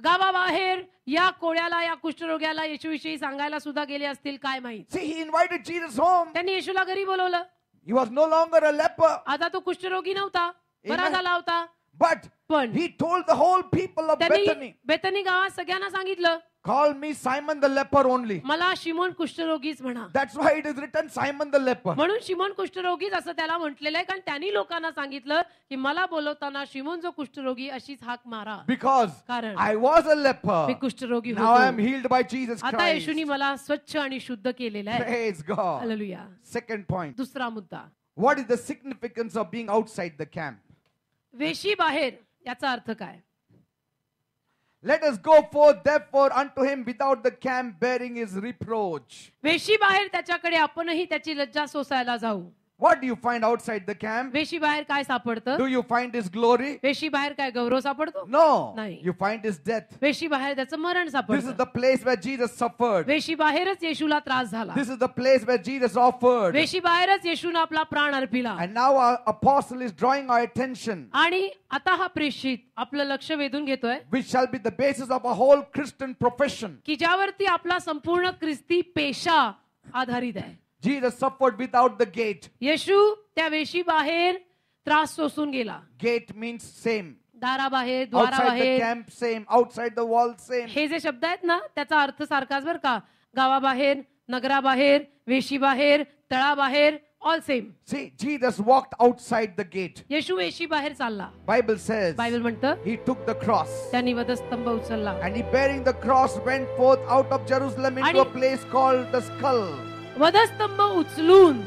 गावाबाहेर या कोळ्याला, या कुष्ठरोग्याला येशूविषयी सांगायला सुद्धा गेले असतील, काय माहित. See, he invited Jesus home. त्यांनी येशूला घरी बोलवलं. He was no longer a leper, आता तो कुष्ठरोगी नव्हता, बरा Amen. झाला होता. but पण he told the whole people of Bethany, त्यांनी बेथनी गावात सगळ्यांना सांगितलं, call me Simon the leper only. मला शिमोन कुष्ठरोगीच म्हणा. That's why it is written Simon the leper. म्हणून शिमोन कुष्ठरोगीच असं त्याला म्हटलेलं आहे, कारण त्यांनी लोकांना सांगितलं की मला बोलवताना शिमोन जो कुष्ठरोगी अशीच हाक मारा. Because कारण I was a leper. Me कुष्ठरोगी Now I am होतो. healed by Jesus आता Christ. येशूनी मला स्वच्छ आणि शुद्ध केलेलं आहे. Praise God. Hallelujah. Second point. दुसरा मुद्दा, What is the significance of being outside the camp? वेशी बाहेर याचा अर्थ काय? Let us go forth therefore unto him without the camp, bearing his reproach. वेशी बाहेर त्याच्याकडे आपणही त्याची लज्जा सोसायला जाऊ. What do you find outside the camp? वेशी बाहेर काय सापडतं? Do you find his glory? वेशी बाहेर काय गौरव सापडतो? No. नाही. You find his death. वेशी बाहेर त्याचं मरण This is सापडतं. the place where Jesus suffered. वेशी बाहेरच येशूला त्रास झाला. This is the place where Jesus offered. वेशी बाहेरच येशूनं आपला प्राण अर्पिला. And now our apostle is drawing our attention, आणि आता हा प्रेषित आपलं लक्ष वेधून घेतोय which shall be the basis of a whole Christian profession. की ज्यावरती आपला संपूर्ण ख्रिस्ती पेशा आधारित आहे. Jesus suffered without the gate. येशू त्या वेशी बाहेर त्रास सोसून गेला. Gate means same. दाराबाहेर, Outside the द्वाराबाहेर, camp same. Outside the wall same. हे जे शब्द आहेत ना त्याचा अर्थ सारखाच बरं का. गावाबाहेर, नगराबाहेर, वेशी बाहेर, तळाबाहेर, all same. See, Jesus walked outside the gate. येशू वेशी बाहेर चालला. Bible says बायबल म्हणतं he took the cross. त्यांनी वधस्तंभ उचलला. And he bearing the cross went forth out of Jerusalem into a आणि- place called the skull, वधस्तंभ उचलून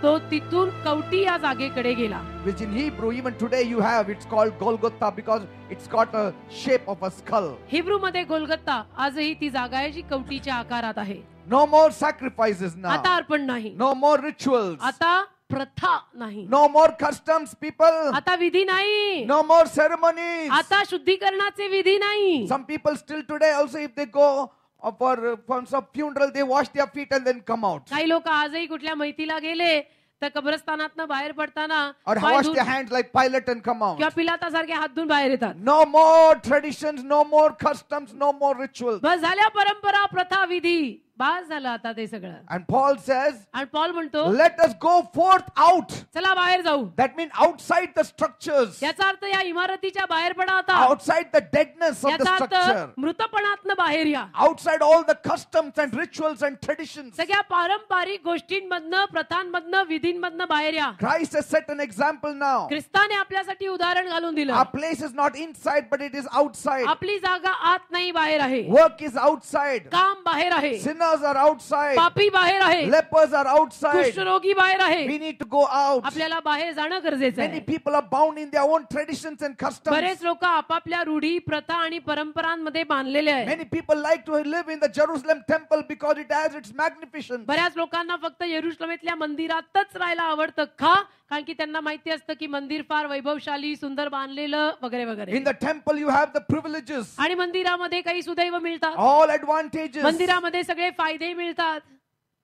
तो तिथून कवटी या जागेकडे गेला. which in Hebrew even today you have. It's called Golgotha because it's got a shape of a skull. Hebrew मध्ये गोलगत्ता आजही ती जागा आहे जी कवटीच्या आकारात आहे. No more sacrifices आता now. अर्पण नाही, No more rituals. आता प्रथा नाही, No more customs, people. आता विधी नाही, No more ceremonies. आता शुद्धीकरणाचे विधी नाही. Some people still today also, if they go for some funeral, they wash their feet and then come out. काही लोक आजही कुठल्या मैतीला गेले तर कब्रस्तानातनं बाहेर पडताना Or पाय wash धुवून their hands like Pilate and come out. किंवा पिलातासारखे हात धुवून बाहेर येतात. No more traditions, no more customs, no more rituals. बस झाल्या परंपरा, प्रथा, विधी. बास झालं आता ते सगळं. And Paul says, आणि पॉल म्हणतो let us go forth out. चला बाहेर जाऊ. That means outside the structures, याचा अर्थ या इमारतीच्या बाहेर पडा आता. outside the deadness of the याचा अर्थ structure, मृतपणातनं बाहेर या. outside all the customs and rituals and traditions. सगळ्या पारंपरिक गोष्टींमधनं, प्रथांमधनं, विधींमधनं बाहेर या. Christ has set an example now. ख्रिस्ताने आपल्यासाठी उदाहरण घालून दिलं. Our place is not inside, but it is outside. आपली जागा आत नाही, बाहेर आहे. Work is outside. काम बाहेर आहे. Sinners are outside. पापी बाहेर आहे. Lepers are outside. कुष्ठरोगी बाहेर आहे. We need to go out. आपल्याला बाहेर जाणं गरजेचं Many आहे. people are bound in their own traditions and customs. बरेच लोक आपापल्या रूढी, प्रथा आणि परंपरांमध्ये बांधलेले आहेत. Many people like to live in the Jerusalem temple because it has its magnificence. बऱ्याच लोकांना फक्त येरुशलेमेतल्या मंदिरातच राहायला आवडतं. का? कारण की त्यांना माहिती असतं की मंदिर फार वैभवशाली, सुंदर बांधलेलं वगैरे वगैरे. In the temple you have the privileges, आणि मंदिरामध्ये काही सुदैव मिळतात. all advantages. मंदिरामध्ये सगळे फायदे मिळतात.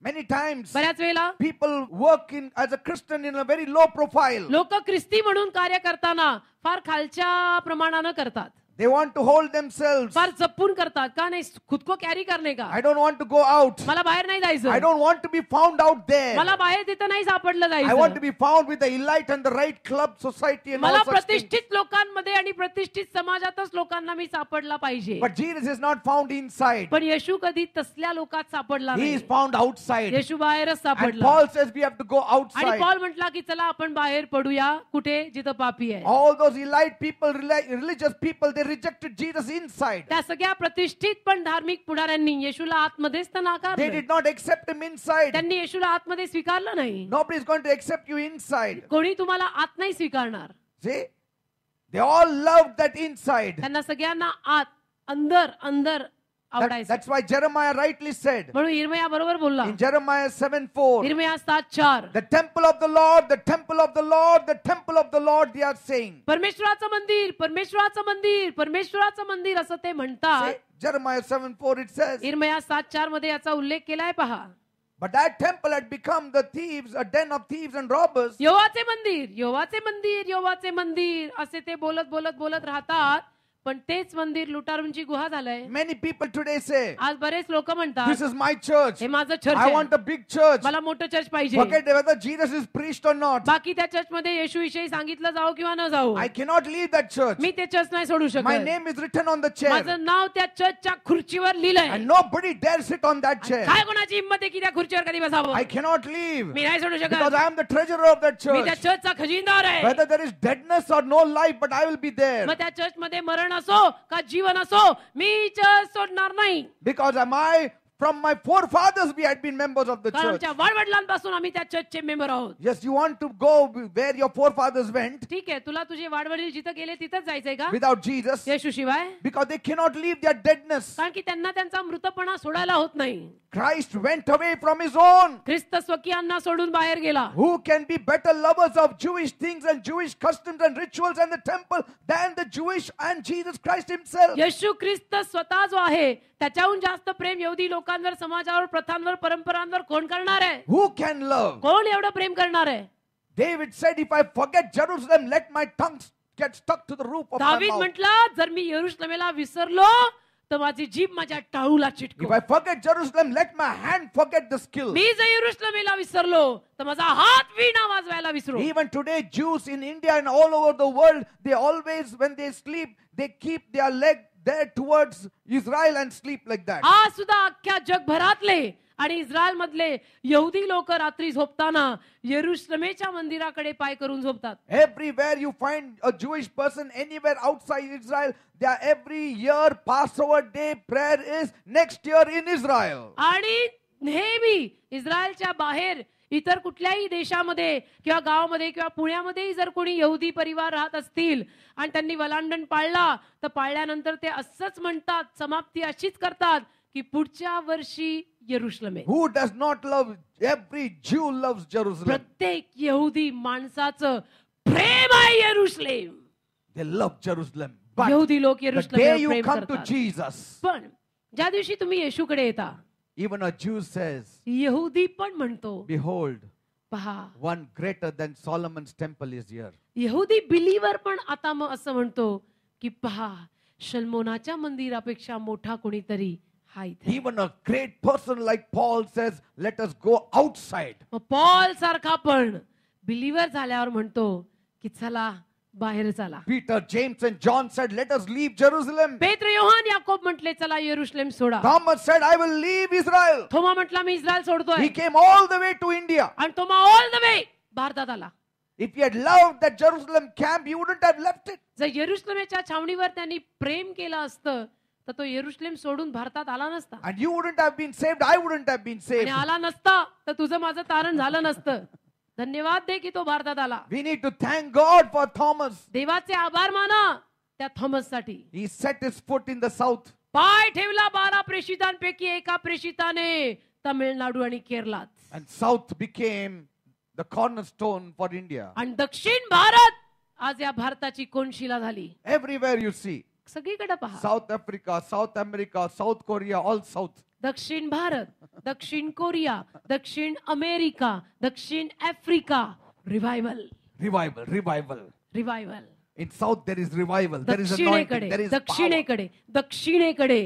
Many times बऱ्याच वेळेला people work in as a Christian in a very low profile. लोक ख्रिस्ती म्हणून कार्य करताना फार खालच्या प्रमाणानं करतात. They want to hold themselves. फार जपून करतात. का नाही? खुद को कॅरी करणे का? I don't want to go out. मला बाहेर नाही I जायचं. don't want to be found out there. मला बाहेर तिथं नाही सापडलं I want to जायचं. be found with the elite and the right club society and मला all such things. प्रतिष्ठित लोकांमध्ये आणि प्रतिष्ठित समाजातच लोकांना मी सापडला पाहिजे. But Jesus is not found inside. पण येशू कधी तसल्या लोकात सापडला He नाही. is found outside. येशू बाहेरच And सापडला. Paul says we have to go आणि outside. पॉल म्हटला की चला आपण बाहेर पडूया. कुठे? जिथं पापी आहे. All those elite people, religious people, they rejected Jesus inside. त्या सगळ्या प्रतिष्ठित पण धार्मिक पुढाऱ्यांनी येशूला आतमध्येच तर They नाकारलं. did not accept him inside. त्यांनी येशूला आतमध्ये स्वीकारलं नाही. Nobody is going to accept you inside. कोणी तुम्हाला आत नाही स्वीकारणार. See? They all loved that inside. त्यांना सगळ्यांना आत, अंदर अंदर आवडायचं. That's why Jeremiah rightly said म्हणून इर्मया बरोबर बोलला. in Jeremiah 7:4, इर्मया 7:4 the temple of the Lord, the temple of the Lord, the temple of the Lord, they are saying. परमेश्वराचं मंदिर, परमेश्वराचं मंदिर, परमेश्वराचं मंदिर असं ते म्हणतात. See? Jeremiah 7:4 it says. इर्मया 7:4 मध्ये याचा उल्लेख केलाय पहा. But that temple had become the thieves, a den of thieves and robbers. यहोवाचे मंदिर, यहोवाचे मंदिर, यहोवाचे मंदिर असे ते बोलत बोलत बोलत राहतात. पण तेच मंदिर लुटारूंची गुहा झालंय. Many people today say, आज बरेच लोक म्हणतात this is my church. हे माझं चर्च I आहे. want a big church. मला मोठं चर्च पाहिजे. Forget whether Jesus is preached or not. बाकी त्या चर्च मध्ये येशू विषयी सांगितलं जाऊ किंवा न जाऊ. I cannot leave that church. मी ते चर्च नाही सोडू My शकत. name is written on the chair. माझं नाव त्या चर्चच्या खुर्चीवर लिहिलंय. And nobody dare sit on that chair. काय कोणाची हिंमत आहे की त्या खुर्चीवर कधी बसावं? I cannot leave. मी नाही सोडू Because शकत. I am the treasurer of that मी त्या church. चर्चचा खजिनदार आहे. Whether there is deadness or no life, but I will be there. मग त्या चर्च मध्ये मरण असो का जीवन असो, मी चर्च सोडणार नाही. Because from my forefathers we had been members of the कारण church. आमच्या वडवडिलांपासून आम्ही त्या चर्चचे मेंबर आहोत. Yes, you want to go where your forefathers went ठीक आहे, तुला तुझे वाडवडील जिथं गेले तिथंच जायचंय का? without Jesus. येशू शिवाय? Because they cannot leave their deadness. कारण की त्यांना त्यांचा मृतपणा सोडायला होत नाही. Christ went away from his own. ख्रिस्त स्वकीयांना सोडून बाहेर गेला. Who can be better lovers of Jewish things and Jewish customs and rituals and the temple than the Jewish and Jesus Christ himself? येशू ख्रिस्त स्वतः जो आहे त्याच्याहून जास्त प्रेम यहुदी लोकांवर, समाजावर, प्रथांवर, परंपरांवर कोण करणार आहे? Who can love? कोण एवढं प्रेम करणार आहे? David said, if I forget Jerusalem, let my tongue get stuck to the roof of my दावीद mouth. म्हटला, जर मी यरूशलेमेला विसरलो तर माझी जीभ माझ्या टाळूला If चिटकू. I forget Jerusalem, let my hand forget the skill. मी जर यरूशलेमेला विसरलो तर माझा हात वीणा वाजवायला विसरू. Even today, Jews in India and all over the world, they always, when they sleep, they keep their leg there towards Israel and sleep like that. आज सुद्धा अख्ख्या जगभरातले आणि इस्रायल मधले यहुदी लोक रात्री झोपताना यरूशलेमेच्या मंदिराकडे पाय करून झोपतात. Everywhere you find a Jewish person, anywhere outside Israel, they are every year Passover day prayer is next year in Israel. आणि नेहमी इस्रायलच्या बाहेर इतर कुठल्याही देशामध्ये किंवा गावामध्ये किंवा पुण्यामध्येही जर कोणी यहुदी परिवार राहत असतील आणि त्यांनी वलांडण पाळला तर पाळल्यानंतर ते असंच म्हणतात, समाप्ती अशीच करतात की पुढच्या वर्षी यरूशलेम. Who does not love? Every Jew loves Jerusalem. प्रत्येक यहुदी माणसाचं प्रेम आहे यरूशलेम. They love Jerusalem. But यहुदी लोक the day यरूशलेमवर you Prem come to करतात. Jesus, पण ज्या दिवशी तुम्ही येशूकडे येता, even a Jew says, यहुदी पण म्हणतो, behold, पहा one greater than Solomon's temple is here. यहुदी बिलीवर पण आता मग असं म्हणतो की पहा, शल्मोनाच्या मंदिरापेक्षा मोठा कोणीतरी हा इथे. Even a great person like Paul says, let us go outside. मग पॉल सारखा पण बिलीव्हर झाल्यावर म्हणतो की चला बाहेर चला. Peter, James and John said, let us leave Jerusalem. पेत्र, Yohan, Yakob म्हटले चला येरुशलेम सोडा. Thomas said, I will leave Israel. थोमा म्हटला मी Israel सोडतोय. He came all the way to India. आणि थोमा ऑल द वे भारतात आला. If he had loved that Jerusalem camp, he wouldn't have left it. जर येरुशलेमच्या छावणीवर त्यांनी प्रेम केलं असतं तर तो येरुशलेम सोडून भारतात आला नसता. And you wouldn't have been saved. I wouldn't have been saved. आणि आला नसता तर तुझं माझं तारण झालं नसतं. धन्यवाद दे की तो भारतात आला. We need to thank God for Thomas. देवाचे आभार माना त्या थॉमस साठी. He set his foot in the south. पाय ठेवला 12 प्रेषितांपैकी एका प्रेषिताने तमिळनाडू आणि केरळात. And south became the cornerstone for India. आणि दक्षिण भारत आज या भारताची कोनशिला झाली. Everywhere you see. सगळीकडे पहा. South Africa, South America, South Korea, all south. दक्षिण भारत, दक्षिण कोरिया, दक्षिण अमेरिका, दक्षिण Africa. Revival, Revival, revival. Revival. In south there is revival. There is anointing. दक्षिणेकडे, There is power. दक्षिणेकडे, दक्षिणेकडे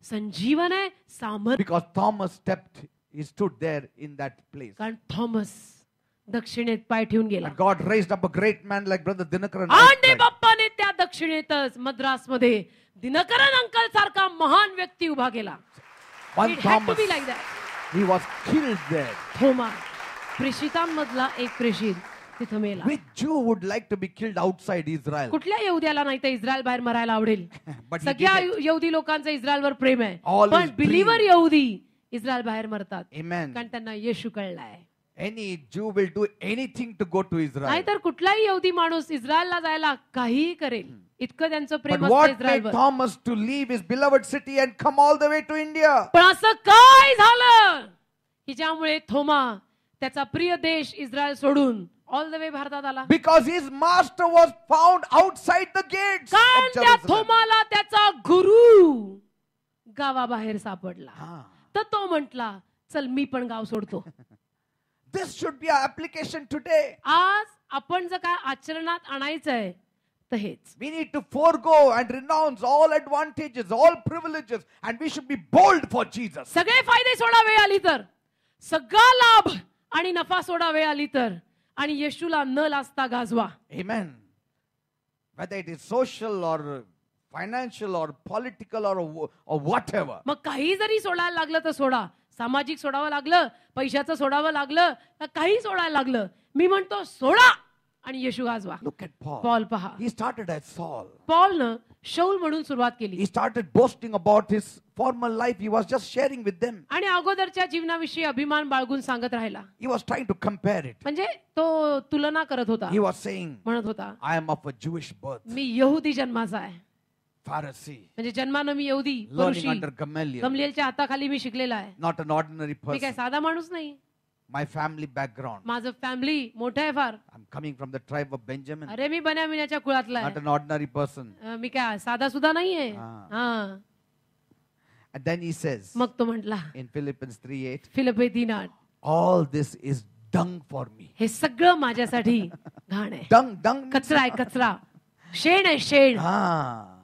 संजीवन आहे, सामर्थ. Because Thomas stepped, he stood there in that place. कारण थॉमस दक्षिणेत पाय ठेवून गेला. And God raised up a great man like Brother Dinakaran. आणि बाप्पाने त्या दक्षिणेतच मद्रास मध्ये दिनकरन अंकल सारखा महान व्यक्ती उभा केला. One It had to Thomas, be like that. he was killed there. थोमा प्रेषितांमधला एक प्रेषित तिथं मेला. Which Jew would like to be killed outside Israel? कुठल्या यहुद्याला नाही तर इस्रायल बाहेर मरायला आवडेल. But he सगळ्या did it. यहुदी लोकांचं इस्रायलवर प्रेम आहे. All पण is बिलीव्हर यहुदी इस्रायल बाहेर मरतात. Amen. कारण त्यांना येशू कळलाय. Any Jew will do anything to go to Israel. नाहीतर कुठलाही यहुदी माणूस इस्रायलला जायला काहीही करेल. इतकं त्यांचं But प्रेम असतं what made इस्रायलवर. Thomas to leave his beloved city and come all the way to India? पण असं काय झालं की ज्यामुळे थोमा त्याचा प्रिय देश इस्रायल सोडून ऑल द वे भारतात आला? Because his master was found outside the gates कारण of त्या Jerusalem. थोमाला त्याचा गुरु गावाबाहेर सापडला. Ah. तर तो म्हटला चल मी पण गाव सोडतो. This should be our application today. आज आपण जर काय आचरणात आणायचंय तर हेच. We need to forego and renounce all advantages, all privileges, and we should be bold for Jesus. सगळे फायदे सोडा वेळ आली तर, सगळा लाभ आणि नफा सोडा वेळ आली तर, आणि येशूला न लाजता गाजवा. Amen. Whether it is social or financial or political or whatever. मग काही जरी सोडायला लागलं तर सोडा. सामाजिक सोडावं लागलं, पैशाचं सोडावं लागलं, काही सोडायला लागलं, मी म्हणतो सोडा आणि येशू गाजवा. Look at Paul. पॉल पहा. He started as Saul. पॉलनं शौल म्हणून सुरुवात केली. He started boasting about his former life. He was just sharing with them. आणि अगोदरच्या जीवनाविषयी अभिमान बाळगून सांगत राहिला. He was trying to compare it. म्हणजे तो तुलना करत होता. He was saying, म्हणत होता I am of a Jewish birth. मी यहुदी जन्माचा आहे. Pharisee. म्हणजे जन्मानं मी यहुदी, Learning परुषी, under Gamaliel. गमलीएलच्या हाताखाली मी शिकलेला आहे. Not an ordinary मी काय person. साधा माणूस नाही. My family background. माझं फॅमिली मोठं आहे फार. I'm coming from the tribe of Benjamin. अरे मी बन्यामिनाच्या कुळातला Not आहे. an ordinary person. मी काय साधा सुद्धा नाहीये. हा. हा. And then he says मग तो म्हटला in Philippians 3:8, Philippi 3:8, all this is dung for me. हे सगळं माझ्यासाठी घाण आहे. Dung. कचरा आहे, कचरा. शेण आहे, शेण. Ah.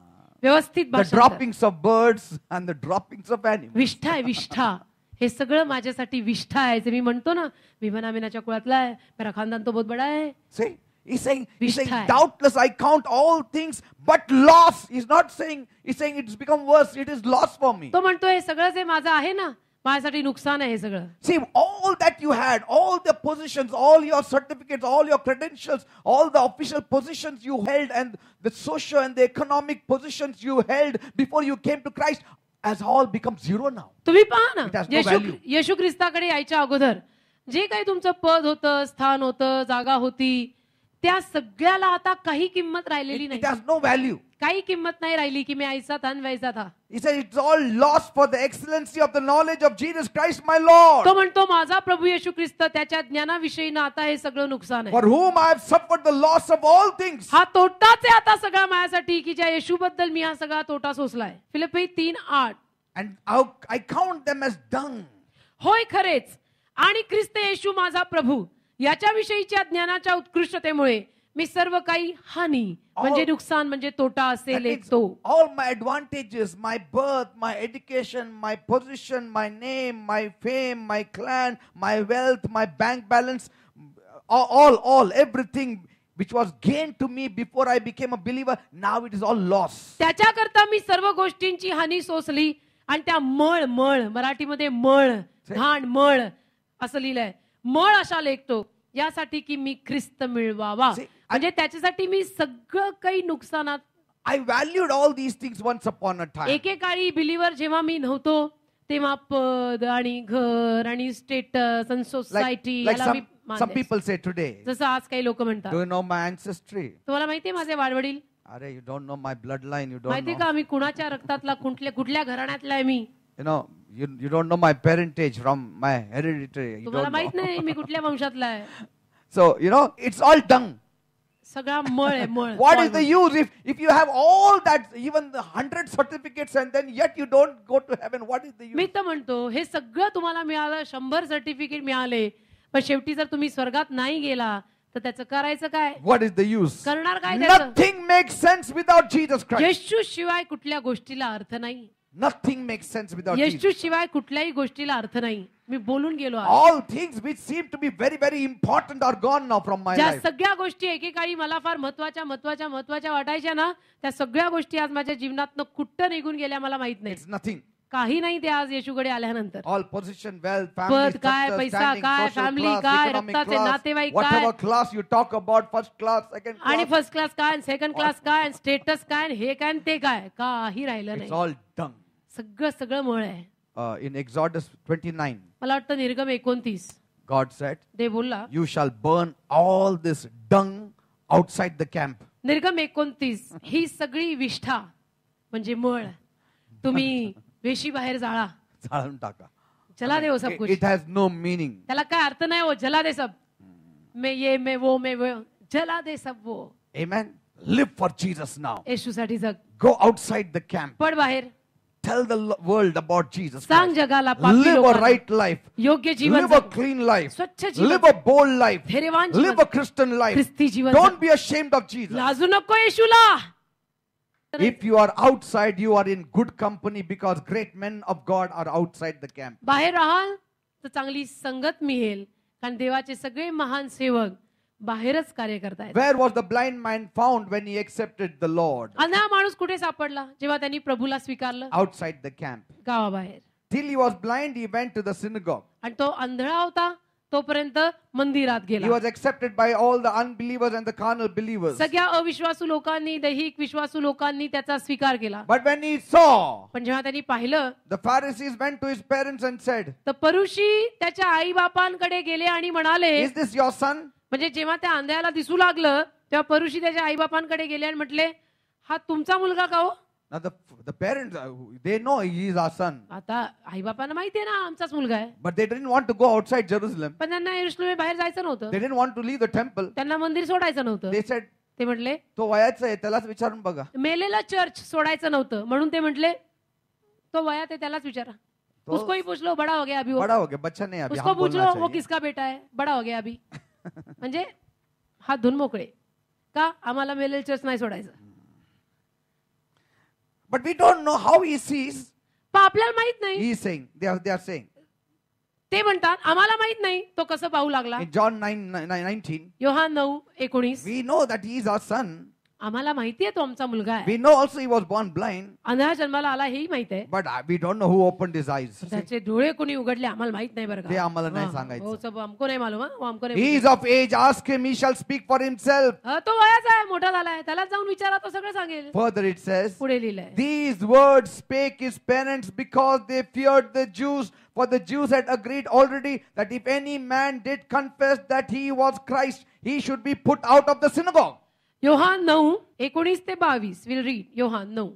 व्यवस्थित The भाषांतर. droppings of birds and the droppings of animals. विष्ठा आहे, विष्ठा. हे सगळं माझ्यासाठी विष्ठा आहे. जे मी म्हणतो ना, मी बनामिनाच्या कुळातला आहे, मेरा खानदान तो बहुत बडा है. See, he's saying, Vishtha. doubtless I count all things but loss. He's not saying, he's saying it's become worse. It is loss for me. तो म्हणतो हे सगळं जे माझं आहे ना, माझ्यासाठी नुकसान आहे हे सगळं. See, all that you had, all the positions, all your certificates, all your credentials, all the official positions you held, and the social and the economic positions you held before you came to Christ has all become zero now. तुम्ही पहा ना, It has no value. येशू ख्रिस्ताकडे यायच्या अगोदर जे काही तुमचं पद होतं, स्थान होतं, जागा होती, त्या सगळ्याला आता काही किंमत राहिलेली नाही. It has no value. काही किंमत नाही राहिली की मी ऐसा था वैसा था. He said it's all lost for the excellency of the knowledge of Jesus Christ my Lord. तो म्हणतो माझा प्रभू येशू ख्रिस्त त्याच्या ज्ञानाविषयी ना आता हे सगळं नुकसान आहे. For whom I have suffered the loss of all things. हा तोटाच आहे आता सगळा माझ्यासाठी की ज्या येशू बद्दल मी हा सगळा तोटा सोसलाय. फिलिप्पी 3:8. And I count them as dung. होय खरेच, आणि ख्रिस्त येशू माझा प्रभू याच्याविषयीच्या ज्ञानाच्या उत्कृष्टतेमुळे मी सर्व काही हानी म्हणजे नुकसान म्हणजे तोटा That असेल means एक तो. all my advantages, my birth, my education, my position, my name, my fame, my clan, my wealth, my bank balance, all, everything which was gained to me before I became a believer, now it is all lost. त्याच्याकरता मी सर्व गोष्टींची हानी socially आणि त्या मळ मराठीमध्ये मळ घाण मळ असं लिहिलंय. मळ अशा लेखतो यासाठी की मी ख्रिस्त मिळवावा. म्हणजे त्याच्यासाठी मी सगळं काही नुकसानात. I valued all these things once upon a time. एकेकाळी बिलीवर जेव्हा मी नव्हतो तेव्हा पद आणि घर आणि स्टेटस आणि सोसायटी Like याला मी some people say today, जसं आज काही लोक म्हणतात. do you know my ancestry? तुम्हाला माहितीये माझे वाडवडील? Arey, you don't know my bloodline, you don't माहितीये know. का मी कुणाच्या रक्तातला कुठल्या घराण्यातला आहे मी? You know, you don't know my parentage from my hereditary. You तुम्हाला don't माहित know. नाही मी कुठल्या वंशातला आहे. So, you know, it's all dung. सगळा मळ आहे मळ. What is the use if you have all that, even the 100 certificates, and then yet you don't go to heaven? What is the use? मी तर म्हणतो हे सगळं तुम्हाला मिळालं, 100 सर्टिफिकेट मिळाले, पण शेवटी जर तुम्ही स्वर्गात नाही गेला तर त्याचं करायचं काय? What is the use? करणार काय त्याचं? Nothing makes sense without Jesus Christ. येशू शिवाय कुठल्या गोष्टीला अर्थ नाही. Nothing makes sense without Jesus. येशू शिवाय कुठल्याही गोष्टीला अर्थ नाही. मी बोलून गेलो आहे. All things which seem to be very, very important are gone now from my ज्या life. सगळ्या गोष्टी एकेकाळी मला फार महत्वाच्या वाटायच्या ना, त्या सगळ्या गोष्टी आज माझ्या जीवनातनं कुठं निघून गेल्या मला माहित नाही. It's nothing. काही नाही ते आज येशूकडे आल्यानंतर. All position, wealth, family, पद काय, status, पैसा standing, काय, social family class, काय, economic रक्ताचे class, नातेवाईक whatever काय. class you talk about, first class, second आणि class, फर्स्ट क्लास काय, सेकंड क्लास काय, स्टेटस काय, हे काय आणि ते काय, काही राहिलं it's नाही. all dung. सगळं मळ आहे. In Exodus 29, मला वाटतं निर्गम 29 God said, ते बोलला, you shall burn all this dung outside the camp. निर्गम 29 ही सगळी विष्ठा म्हणजे मळ तुम्ही वेशी बाहेर जाळा. जाळून टाका. जला दे वो सब कुछ. It has no meaning. त्याला काय अर्थ नाही. वो जला दे सब. मैं वो जला दे सब वो. Amen. Live for Jesus now. येशूसाठी जग. Go outside the camp. पड बाहेर. Tell the world about Jesus सांग Christ. जगाला पापी Live a लोकांना right life. योग्य जीवन Live a जग. clean life. स्वच्छ जीवन Live a bold life. धैर्यवान जीवन Live a Christian life. ख्रिस्ती जीवन Don't जग. be ashamed of Jesus. लाजू नको येशूला. If you are outside, you are in good company because great men of God are outside the camp. बाहेर राहाल तर चांगली संगत मिळेल कारण देवाचे सगळे महान सेवक बाहेरच कार्य करतायत. Where was the blind man found when he accepted the Lord? अंधा माणूस कुठे सापडला जेव्हा त्यांनी प्रभूला स्वीकारलं? Outside the camp. गावाबाहेर. Till he was blind, he went to the synagogue. आणि तो आंधळा होता तोपर्यंत मंदिरात He गेला. was accepted by all the unbelievers and the carnal believers. सगळ्या अविश्वासू लोकांनी दैहिक विश्वासू लोकांनी त्याचा स्वीकार केला. But when he saw, पण जेव्हा त्यांनी पाहिलं the Pharisees went to his parents and said, तर परुषी त्याच्या आई बापांकडे गेले आणि म्हणाले, is this your son? म्हणजे जेव्हा त्या आंधळ्याला दिसू लागलं तेव्हा परुषी त्याच्या आई बापांकडे गेले आणि म्हटले, हा तुमचा मुलगा का हो? Now the parents, they know he is our son. आता आई बापांना माहितीये ना आमचाच मुलगा आहे. But they didn't want to go outside Jerusalem. पण त्यांना यरूशलेम बाहेर जायचं नव्हतं. They didn't want to leave the temple. त्यांना मंदिर सोडायचं नव्हतं. They said, ते म्हटले तो वयाचा आहे, त्यालाच विचारून बघा. मेलेला चर्च सोडायचं नव्हतं म्हणून ते म्हटले तो वयात आहे त्यालाच विचारा. उसको ही पूछ लो बड़ा हो गया अभी वो. बड़ा हो गया, बच्चा नहीं अभी. उसको हम पूछ बोलना लो वो चाहिए. किसका बेटा है बड़ा हो गया अभी. म्हणजे हात धुवून मोकळे का आम्हाला मेलेला चर्च नाही सोडायचं. But we don't know how he sees. पण आपल्याला माहित नाही. He is saying, they are saying. ते म्हणतात आम्हाला माहित नाही तो कसं पाहू लागला. In John 9:19, Yohan 9:19 we know that he is our son. आम्हाला माहितीये तो आमचा मुलगा आहे. We know also he was born blind. आंधळा जन्माला आला हेही माहित आहे. But we don't know who opened his eyes. त्याचे डोळे कोणी उघडले आम्हाला माहित नाही बरं का. ते आम्हाला नाही सांगायचं. हो सब हमको नाही मालूम. वो हमको He नाही. is of age, ask him, he shall speak for himself. तो वयाचा आहे मोठा झालाय त्याला जाऊन विचारा तो सगळं सांगेल. Further it says, पुढे लिहिलंय these words spake his parents because they feared the Jews, for the Jews had agreed already that if any man did confess that he was Christ, he should be put out of the synagogue. योहान 9:19-22 will read. योहान 9.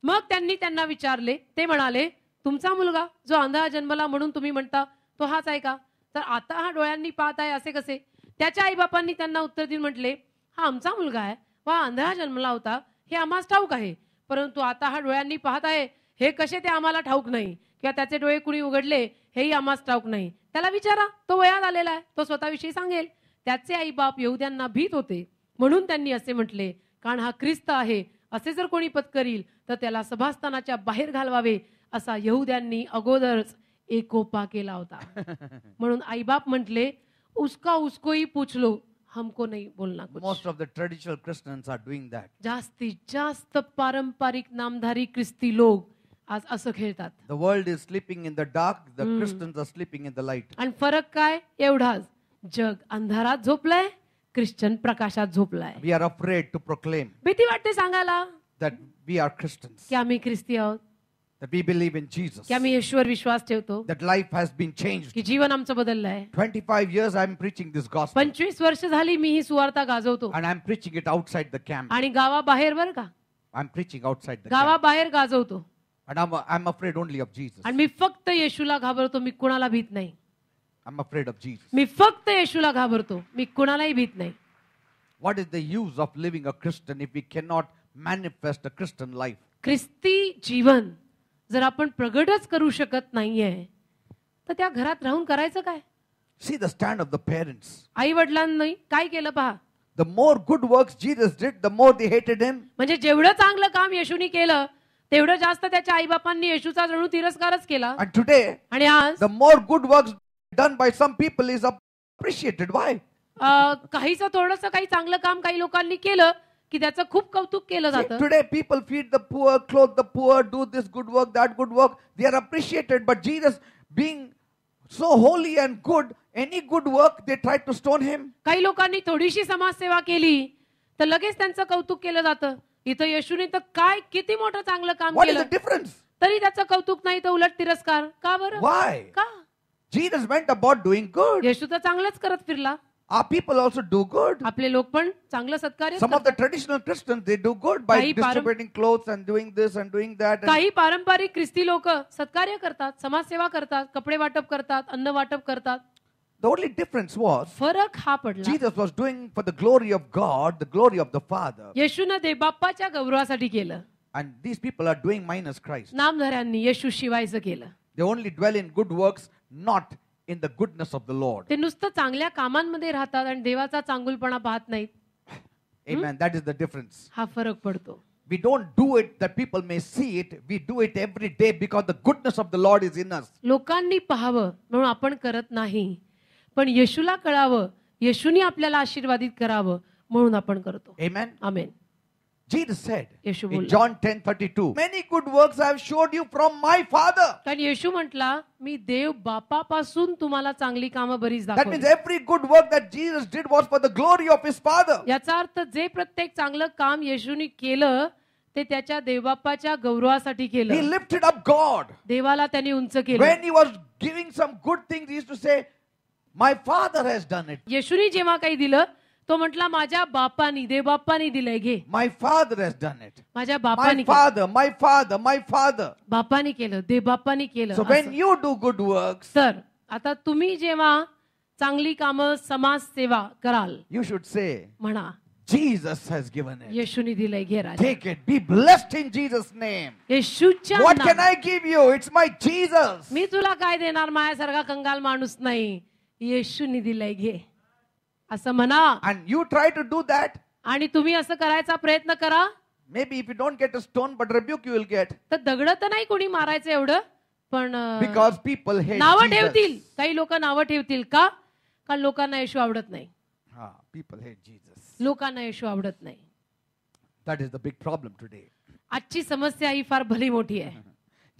मग त्यांनी त्यांना विचारले ते म्हणाले तुमचा मुलगा जो आंधळा जन्मला म्हणून तुम्ही म्हणता तो हाच आहे का? तर आता हा डोळ्यांनी पाहत आहे असे कसे? त्याच्या आईबापांनी त्यांना उत्तर देऊन म्हटले हा आमचा मुलगा आहे व आंधळा जन्मला होता हे आम्हाला ठाऊक आहे परंतु आता हा डोळ्यांनी पाहत आहे हे कसे ते आम्हाला ठाऊक नाही किंवा त्याचे डोळे कुणी उघडले हेही आम्हाला ठाऊक नाही. त्याला विचारा तो वयात आलेला आहे तो स्वतःविषयी सांगेल. त्याचे आईबाप यहुद्यांना भीत होते म्हणून त्यांनी असे म्हटले, कारण हा ख्रिस्त आहे, असे जर कोणी पत्करील तर त्याला सभास्थानाच्या बाहेर घालवावे, असा यहुद्यांनी अगोदरच एकोपा केला होता. म्हणून आईबाप म्हटले, उसका उसको ही पूछ लो, हमको नहीं बोलना कुछ. Most of the traditional Christians are doing that. जास्तीत जास्त पारंपरिक नामधारी ख्रिस्ती लोक आज असं खेळतात. The world is sleeping in the dark, the Christians are sleeping in the light. आणि फरक काय एवढाच, जग अंधारात झोपलंय, ख्रिश्चन प्रकाशात झोपलाय. We are afraid to proclaim भीती वाटते सांगायला that we are Christians, की आम्ही ख्रिस्ती आहोत, that we believe in Jesus, की आम्ही येशूवर विश्वास ठेवतो, that life has been changed. की जीवन आमचं बदललंय. 25 years I am preaching this gospel 25 वर्ष झाली मी ही सुवार्ता गाजवतो and I am preaching it outside the camp. आणि गावाबाहेर बर का, I am preaching outside the camp गावाबाहेर गाजवतो. and I'm afraid only of Jesus. आणि मी फक्त येशूला घाबरतो, मी कुणाला भीत नाही. I'm afraid of Jesus. मी फक्त येशूला घाबरतो, मी कुणालाही भीत नाही. What is the use of living a Christian if we cannot manifest a Christian life? ख्रिस्ती जीवन जर आपण प्रगटच करू शकत नाहीये तर त्या घरात राहून करायचं काय? See the stand of the parents. आई वडिलांनी काय केलं पहा. The more good works Jesus did, the more they hated him. म्हणजे जेवढं चांगलं काम येशूनी केलं तेवढं जास्त त्याच्या आईबापांनी येशूचा जणू तिरस्कारच केला. And today, आणि आज the more good works done by some people is appreciated. Why? काहीच थोडंसं काही चांगलं काम काही लोकांनी केलं की त्याचं खूप कौतुक केलं See, जातं. today people feed the poor, clothe the poor, do this good work, that good work. They are appreciated. But Jesus, being so holy and good, any good work, they tried to stone him. काही लोकांनी थोडीशी समाजसेवा केली तर लगेच त्यांचं कौतुक केलं जातं. इथं येशूने तर काय किती मोठं चांगलं काम What is केलं the difference? तरी त्याचं कौतुक नाही तर उलट तिरस्कार. का बरं? Why? का? Jesus went about doing good. येशू तर चांगलंच करत फिरला. Our people also do good. आपले लोक पण चांगलं सत्कार्य Some of the traditional Christians, they do good by काही distributing clothes and doing this and doing that. And काही पारंपरिक ख्रिस्ती लोक सत्कार्य करतात, समाजसेवा करतात, कपडे वाटप करतात, अन्न वाटप करतात. the only difference was फरक हा पडला. Jesus was doing for the glory of God, the glory of the Father. येशूने देवबाप्पाच्या गौरवासाठी केलं. And these people are doing minus Christ. नामधाऱ्यांनी येशू शिवायचं केलं. They only dwell in good works, not in the goodness of the Lord. ते नुसतं चांगल्या कामांमध्ये राहतात आणि देवाचा चांगुलपणा पाहत नाहीत. Amen. That is the difference. हा फरक पडतो. We don't do it that people may see it. We do it every day because the goodness of the Lord is in us. लोकांनी पाहावं म्हणून आपण करत नाही, पण येशूला कळावं, येशूनी आपल्याला आशीर्वादित करावं म्हणून आपण करतो. Amen. Amen. Jesus said Yeshu in बोलला. John 10:32, many good works I have showed you from my Father. कारण येशू म्हटला, मी देव बापापासून तुम्हाला चांगली कामं बरीच That means दाखवली. every good work that Jesus did was for the glory of his Father. याचा अर्थ जे प्रत्येक चांगलं काम येशूनी केलं ते त्याच्या देवबापाच्या गौरवासाठी He केलं. lifted up God. देवाला त्यांनी उंच केलं. When he was giving some good things, he used to say, my Father has done it. येशूनी जेव्हा काही दिलं तो म्हटला, माझ्या बापानी, देवबापानी दिलंय, घे. My Father has done it. माझ्या My बापानी केलं. Father, my Father, my Father. बापानी केलं, देवबापानी केलं. So when असं. you do good works, तर आता तुम्ही जेव्हा चांगली कामं समाजसेवा कराल, you should say, म्हणा, Jesus has given it. येशूनी दिलंय, घे राजा. Take it. Be blessed in Jesus' name. येशूच्या What can नावात. I give you? It's my Jesus. मी तुला काय देणार, माझ्यासारखा कंगाल माणूस नाही, येशूनी दिलंय, घे असं म्हणा. And you try to do that. आणि तुम्ही असं करायचा प्रयत्न करा. Maybe if you don't get a stone, but rebuke you will get. तर दगड तर नाही कोणी मारायचं एवढं, पण Because people hate नावं ठेवतील. Jesus. काही लोक नावं ठेवतील. का? कारण लोकांना येशू आवडत नाही. People hate Jesus. लोकांना येशू आवडत नाही. That is the big problem today. आजची समस्या ही फार भली मोठी आहे.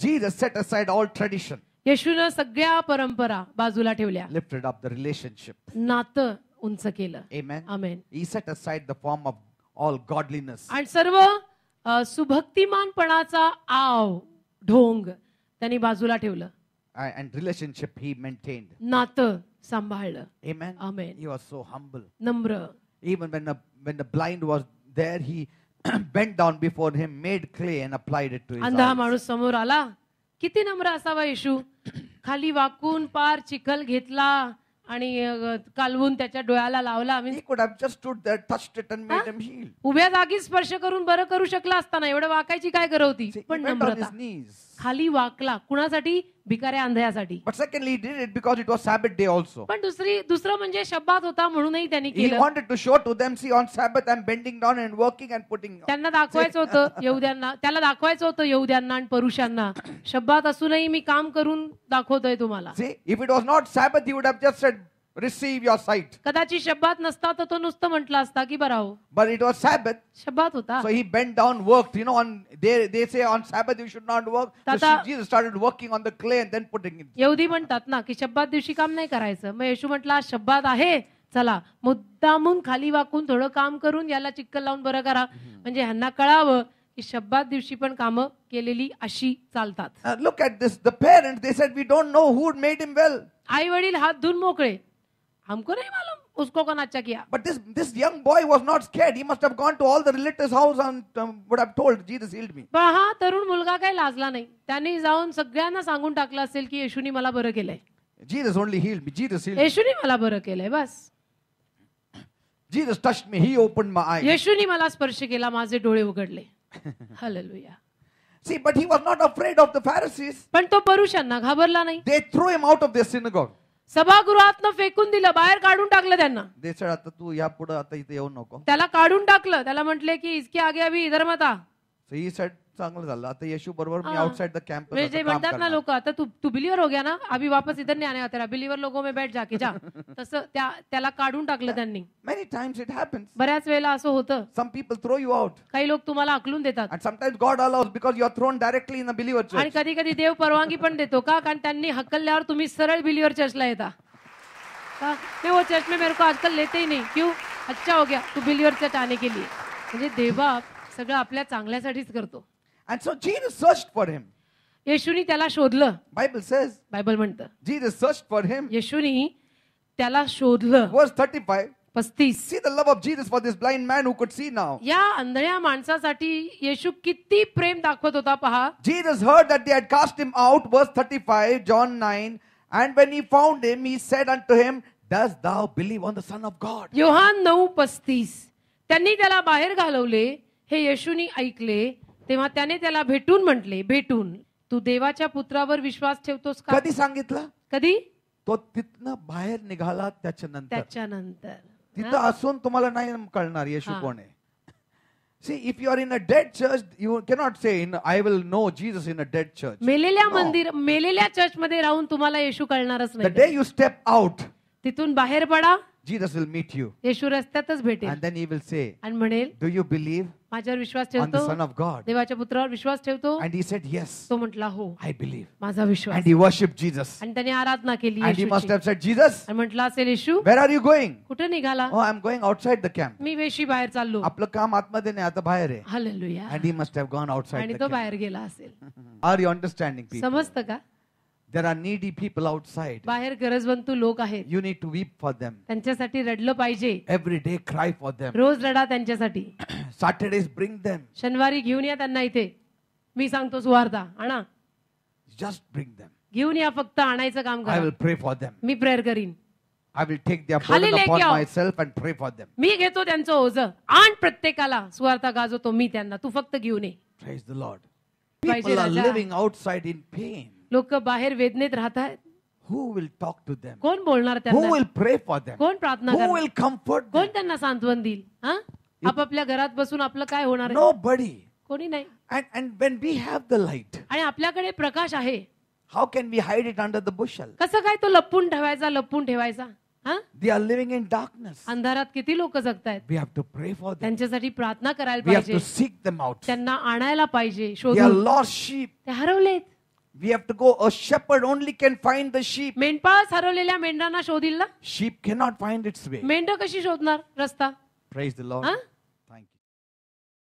Jesus set aside all tradition, येशूनं सगळ्या परंपरा बाजूला ठेवल्या, lifted up the relationship. नातं उंच केलं. Amen. Amen. He set aside the form of all godliness. आणि सर्व सुभक्तिमानपणाचा आव ढोंग त्यांनी बाजूला ठेवलं. And relationship he maintained. नातं सांभाळलं. Amen. Amen. He was so humble. नम्र. Even when the blind was there, he bent down before him, made clay and applied it to his अंधा eyes. माणूस समोर आला, किती नम्र असावा येशू. खाली वाकून पार चिखल घेतला आणि कालवून त्याच्या डोळ्याला लावला. He could have just stood there, touched it and made him heal. उभ्या जागी स्पर्श करून बरं करू शकला असताना एवढं वाकायची काय गरज होती. See, he पण went on Namrata. his knees. खाली वाकला. कुणासाठी? भिकाऱ्या आंधळ्यासाठी. But secondly, he did it because it was Sabbath day also. पण दुसरं म्हणजे शब्बात होता म्हणूनही त्यांनी He केलं. wanted to show to them, see, on Sabbath I'm bending down and working and putting. त्यांना दाखवायचं होतं यहूद्यांना, त्याला दाखवायचं होतं यहूद्यांना आणि पुरुषांना, शब्बात असूनही मी काम करून दाखवतोय तुम्हाला. See, if it was not Sabbath, he would have just said, receive your sight. कदाचित शब्बात नसता तर तो नुसतं म्हटलं असता की बरं हो. But it was Sabbath. शब्बात होता. So he bent down, worked. You know, they say on Sabbath you should not work. So Jesus started working on the clay and then putting it. यहुदी म्हणतात ना की शब्बात दिवशी काम नाही करायचं. मग येशू म्हटला आज शब्बात आहे, चला मुद्दामून खाली वाकून थोडं काम करून याला चिक्कल लावून बरं करा, म्हणजे ह्यांना कळावं की शब्बात दिवशी पण कामं केलेली अशी चालतात. Look at this. The parents, they said, we don't know who made him well. आई वडील हात धुवून मोकळे, हमको नहीं मालूम उसको कौन अच्छा KIA. But this young boy was not scared. He must have gone to all the relatives' house and would have told, Jesus healed me. पण हा तरुण मुलगा काही लाजला नाही. त्यांनी जाऊन सगळ्यांना सांगून टाकलं असेल की येशूनी मला बरं केलंय. Jesus only healed me. Jesus healed me. येशूनी मला बरं केलंय बस. Jesus touched me. He opened my eyes. येशूनी मला स्पर्श केला, माझे डोळे उघडले. Hallelujah. See, but he was not afraid of the Pharisees. पण तो पुरुषांना घाबरला नाही. They threw him out of their synagogue. सभागृहातनं फेकून दिलं, बाहेर काढून टाकलं त्यांना. They said, आता तू या पुढे आता इथे येऊ नको. त्याला काढून टाकलं. त्याला म्हटले की इसके आगे अभी इधर मत आ. So he said, चांगलं झालं, आता येशू बरोबर मी आउटसाइड द कॅम्पस म्हणजे जे म्हणतात ना लोक, आता तू बिलीवर हो गया ना, अभी वापस इधर नहीं आने का तेरा, बिलीवर लोगों में बैठ जाके जा. तसं त्याला काढून टाकलं त्यांनी. Many times it happens. बऱ्याच वेळेला असं होतं. Some people throw you out. काही लोक तुम्हाला आकलून देतात. And sometimes God allows because you are thrown directly in a believer church. आणि कधी कधी देव परवानगी पण देतो का, कारण त्यांनी हकलल्यावर तुम्ही सरळ बिलीवर चर्चला येता. नहीं वो चर्च में मेरे को आजकल लेते ही नहीं. क्यों? अच्छा हो गया तू बिलीवर चर्च आने के लिए. म्हणजे देवा सगळं आपल्या चांगल्यासाठीच करतो. And so Jesus searched for him. येशूनी त्याला शोधलं. Bible says. बायबल म्हणतं. Jesus searched for him. येशूनी त्याला शोधलं. Verse 35. 35. See the love of Jesus for this blind man who could see now. या आंधळ्या माणसासाठी येशू किती प्रेम दाखवत होता पहा. Jesus heard that they had cast him out. Verse 35, John 9. And when he found him, he said unto him, dost thou believe on the Son of God? Yohan 9:35. त्यांनी त्याला बाहेर घालवले, हे येशूनी ऐकले, तेव्हा त्याने त्याला भेटून म्हटले, भेटून तू देवाच्या पुत्रावर विश्वास ठेवतोस का? कधी सांगितलं? कधी? तो तिथनं बाहेर निघाला त्याच्यानंतर. तिथं असून तुम्हाला नाही कळणार येशू कोण आहे. See, if you are in a dead church, you cannot say, I will know Jesus in a dead church. मेलेल्या चर्च मध्ये राहून तुम्हाला येशू कळणारच The नाही. day you step out, तिथून बाहेर पडा, Jesus will meet you. येशू रस्त्यातच भेटेल. And then he will say, आणि म्हणेल, do you believe माझ्यावर विश्वास on the Son ठेवतो, of God? देवाच्या पुत्रावर विश्वास ठेवतो. And he said, yes, तो म्हटला हो, I believe. माझा विश्वास. And he worshipped Jesus. आणि त्याने आराधना केली And he must येशूची. have said, Jesus, आणि म्हटलं असेल, येशू where are you going? कुठे निघाला? Oh, I'm going outside the camp. मी वेशी बाहेर चाललो. आपलं काम आतमध्ये नाही, आता बाहेर आहे. Hallelujah. And he must have gone outside आणि the तो camp. बाहेर गेला असेल. Are you understanding, people? समजतं का? There are needy people outside. बाहेर गरजवंतू लोक आहेत. You need to weep for them. त्यांच्यासाठी रडलं पाहिजे. Every day cry for them. रोज रडा त्यांच्यासाठी. Saturdays bring them. शनिवारी घेऊन या त्यांना इथे. मी सांगतो सुवार्ता आणा. Just bring them. घेऊन या, फक्त आणायचं काम I करा. will pray for them. Me prayer करीन. I will take their खाली burden लेके upon आओ. myself and pray for them. मी घेतो त्यांचं ओझं. आण प्रत्येकाला सुवार्ता गाजवतो मी त्यांना. तू फक्त घेऊन ये. Praise the Lord. पाहिजे People are Raja. living outside in pain. लोक बाहेर वेदनेत राहतात. Who will talk to them? कोण बोलणार Who त्यांना? will pray for them? कोण प्रार्थना Who करणार? will comfort कोण them? त्यांना सांत्वन देईल? हा, आपापल्या घरात बसून आपलं काय होणार आहे? Nobody. कोणी नाही. And when we have the light, आणि आपल्याकडे प्रकाश आहे, how can we hide it under the bushel? कसं काय तो लपून ठेवायचा? हा, They are living in darkness. अंधारात किती लोक जगतायत. We have to pray for them. त्यांच्यासाठी प्रार्थना करायला We have पाहिजे. to seek them out. त्यांना आणायला पाहिजे. They are शोधून. lost sheep. ते हरवलेत. We have to go. A shepherd only can find the sheep. मेंढपाळच हरवलेल्या मेंढरांना शोधील ना. Sheep cannot find its way. मेंढ कशी शोधणार रस्ता? Praise the Lord. Huh? Thank you,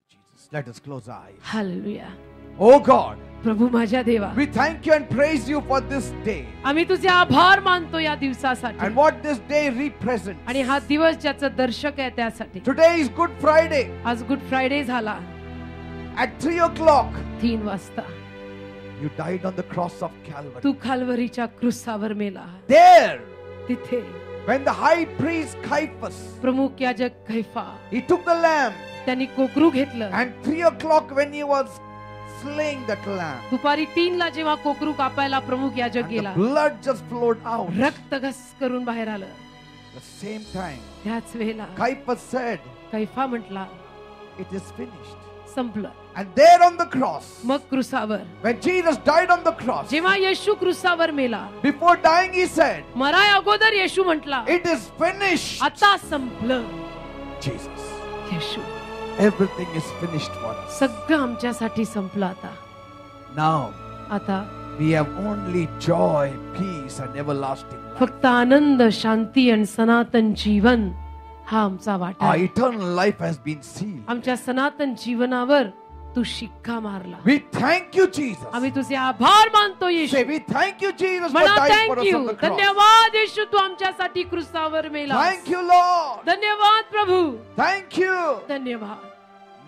Jesus. Let us close our eyes. Hallelujah. Oh God, प्रभू माझ्या देवा, we thank you and praise you for this day आम्ही तुझे आभार मानतो या दिवसासाठी and what this day represents. आणि हा दिवस ज्याचं दर्शक आहे त्यासाठी. Today is Good Friday. आज गुड फ्रायडे झाला. At 3 o'clock, 3 वाजता you died on the cross of Calvary. तू खालवरीच्या क्रूसावर मेला. There, तिथे when the high priest Caiaphas, प्रमुख याजक कैफा, he took the lamb, त्यांनी कोकरू घेतलं. and 3 o'clock when he was slaying that lamb. दुपारी 3ला जेव्हा कोकरू कापायला प्रमुख याजक And गेला, the blood just flowed out. रक्त घस करून बाहेर आलं. The same time, त्याच वेळेला Caiaphas said, कैफा म्हटला, "It is finished." संपलं. And there on the cross, मग क्रुसावर when Jesus died on the cross, जेव्हा येशू क्रुसावर मेला, before dying he said, मराय अगोदर येशू म्हटला, "It is finished." आता संपलं. Jesus, Yeshu, everything is finished for us. सगळं आमच्यासाठी संपलं. आता Now आता we have only joy, peace, and everlasting life. फक्त आनंद, शांती आणि सनातन जीवन हा आमचा वाटा Our आहे. eternal life has been sealed. आमच्या सनातन जीवनावर तू शिक्का मारला. We thank you, Jesus. आम्ही तुझे आभार मानतो येशू. Say, we thank you, Jesus, for म्हणा dying for us thank you. on the cross. धन्यवाद येशू, तू आमच्यासाठी क्रुसावर मेला. Thank you, Lord. धन्यवाद प्रभू. Thank you. धन्यवाद.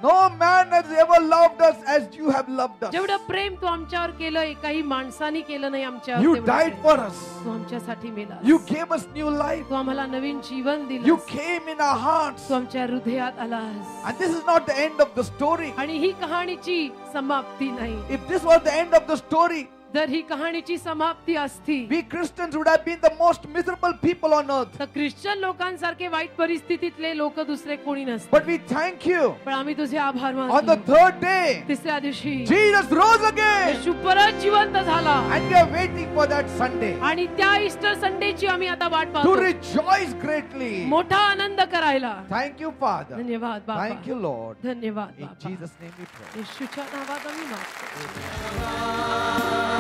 No man has ever loved us as you have loved us. जेवढं प्रेम तू आमच्यावर केलं, एकाही माणसाने केलं नाही आमच्यावर. You तेवढं died प्रेम. for us. तू आमच्यासाठी मेला. You gave us new life. तू आम्हाला नवीन जीवन You दिलं. came in our hearts. तू आमच्या हृदयात आलास. And this is not the end of the story. आणि ही कहाणीची समाप्ती नाही. If this was the end of the story, जर ही कहाणीची समाप्ती असती, we Christians would have been the most miserable people on earth. तर ख्रिश्चन लोकांसारखे वाईट परिस्थितीतले लोक दुसरे कोणी नसते. But we thank you. पण आम्ही तुझे आभार On the मानतो. third day, तिसऱ्या दिवशी Jesus rose again. येशू परत जिवंत झाला. And we are waiting for that Sunday आणि त्या ईस्टर संडेची आम्ही आता वाट to पाहतो, rejoice greatly. मोठा आनंद करायला. Thank you, Father. धन्यवाद बाबा. Thank you, Lord. धन्यवाद In बाबा. Jesus' name we pray. येशूच्या नावात आम्ही मागतो.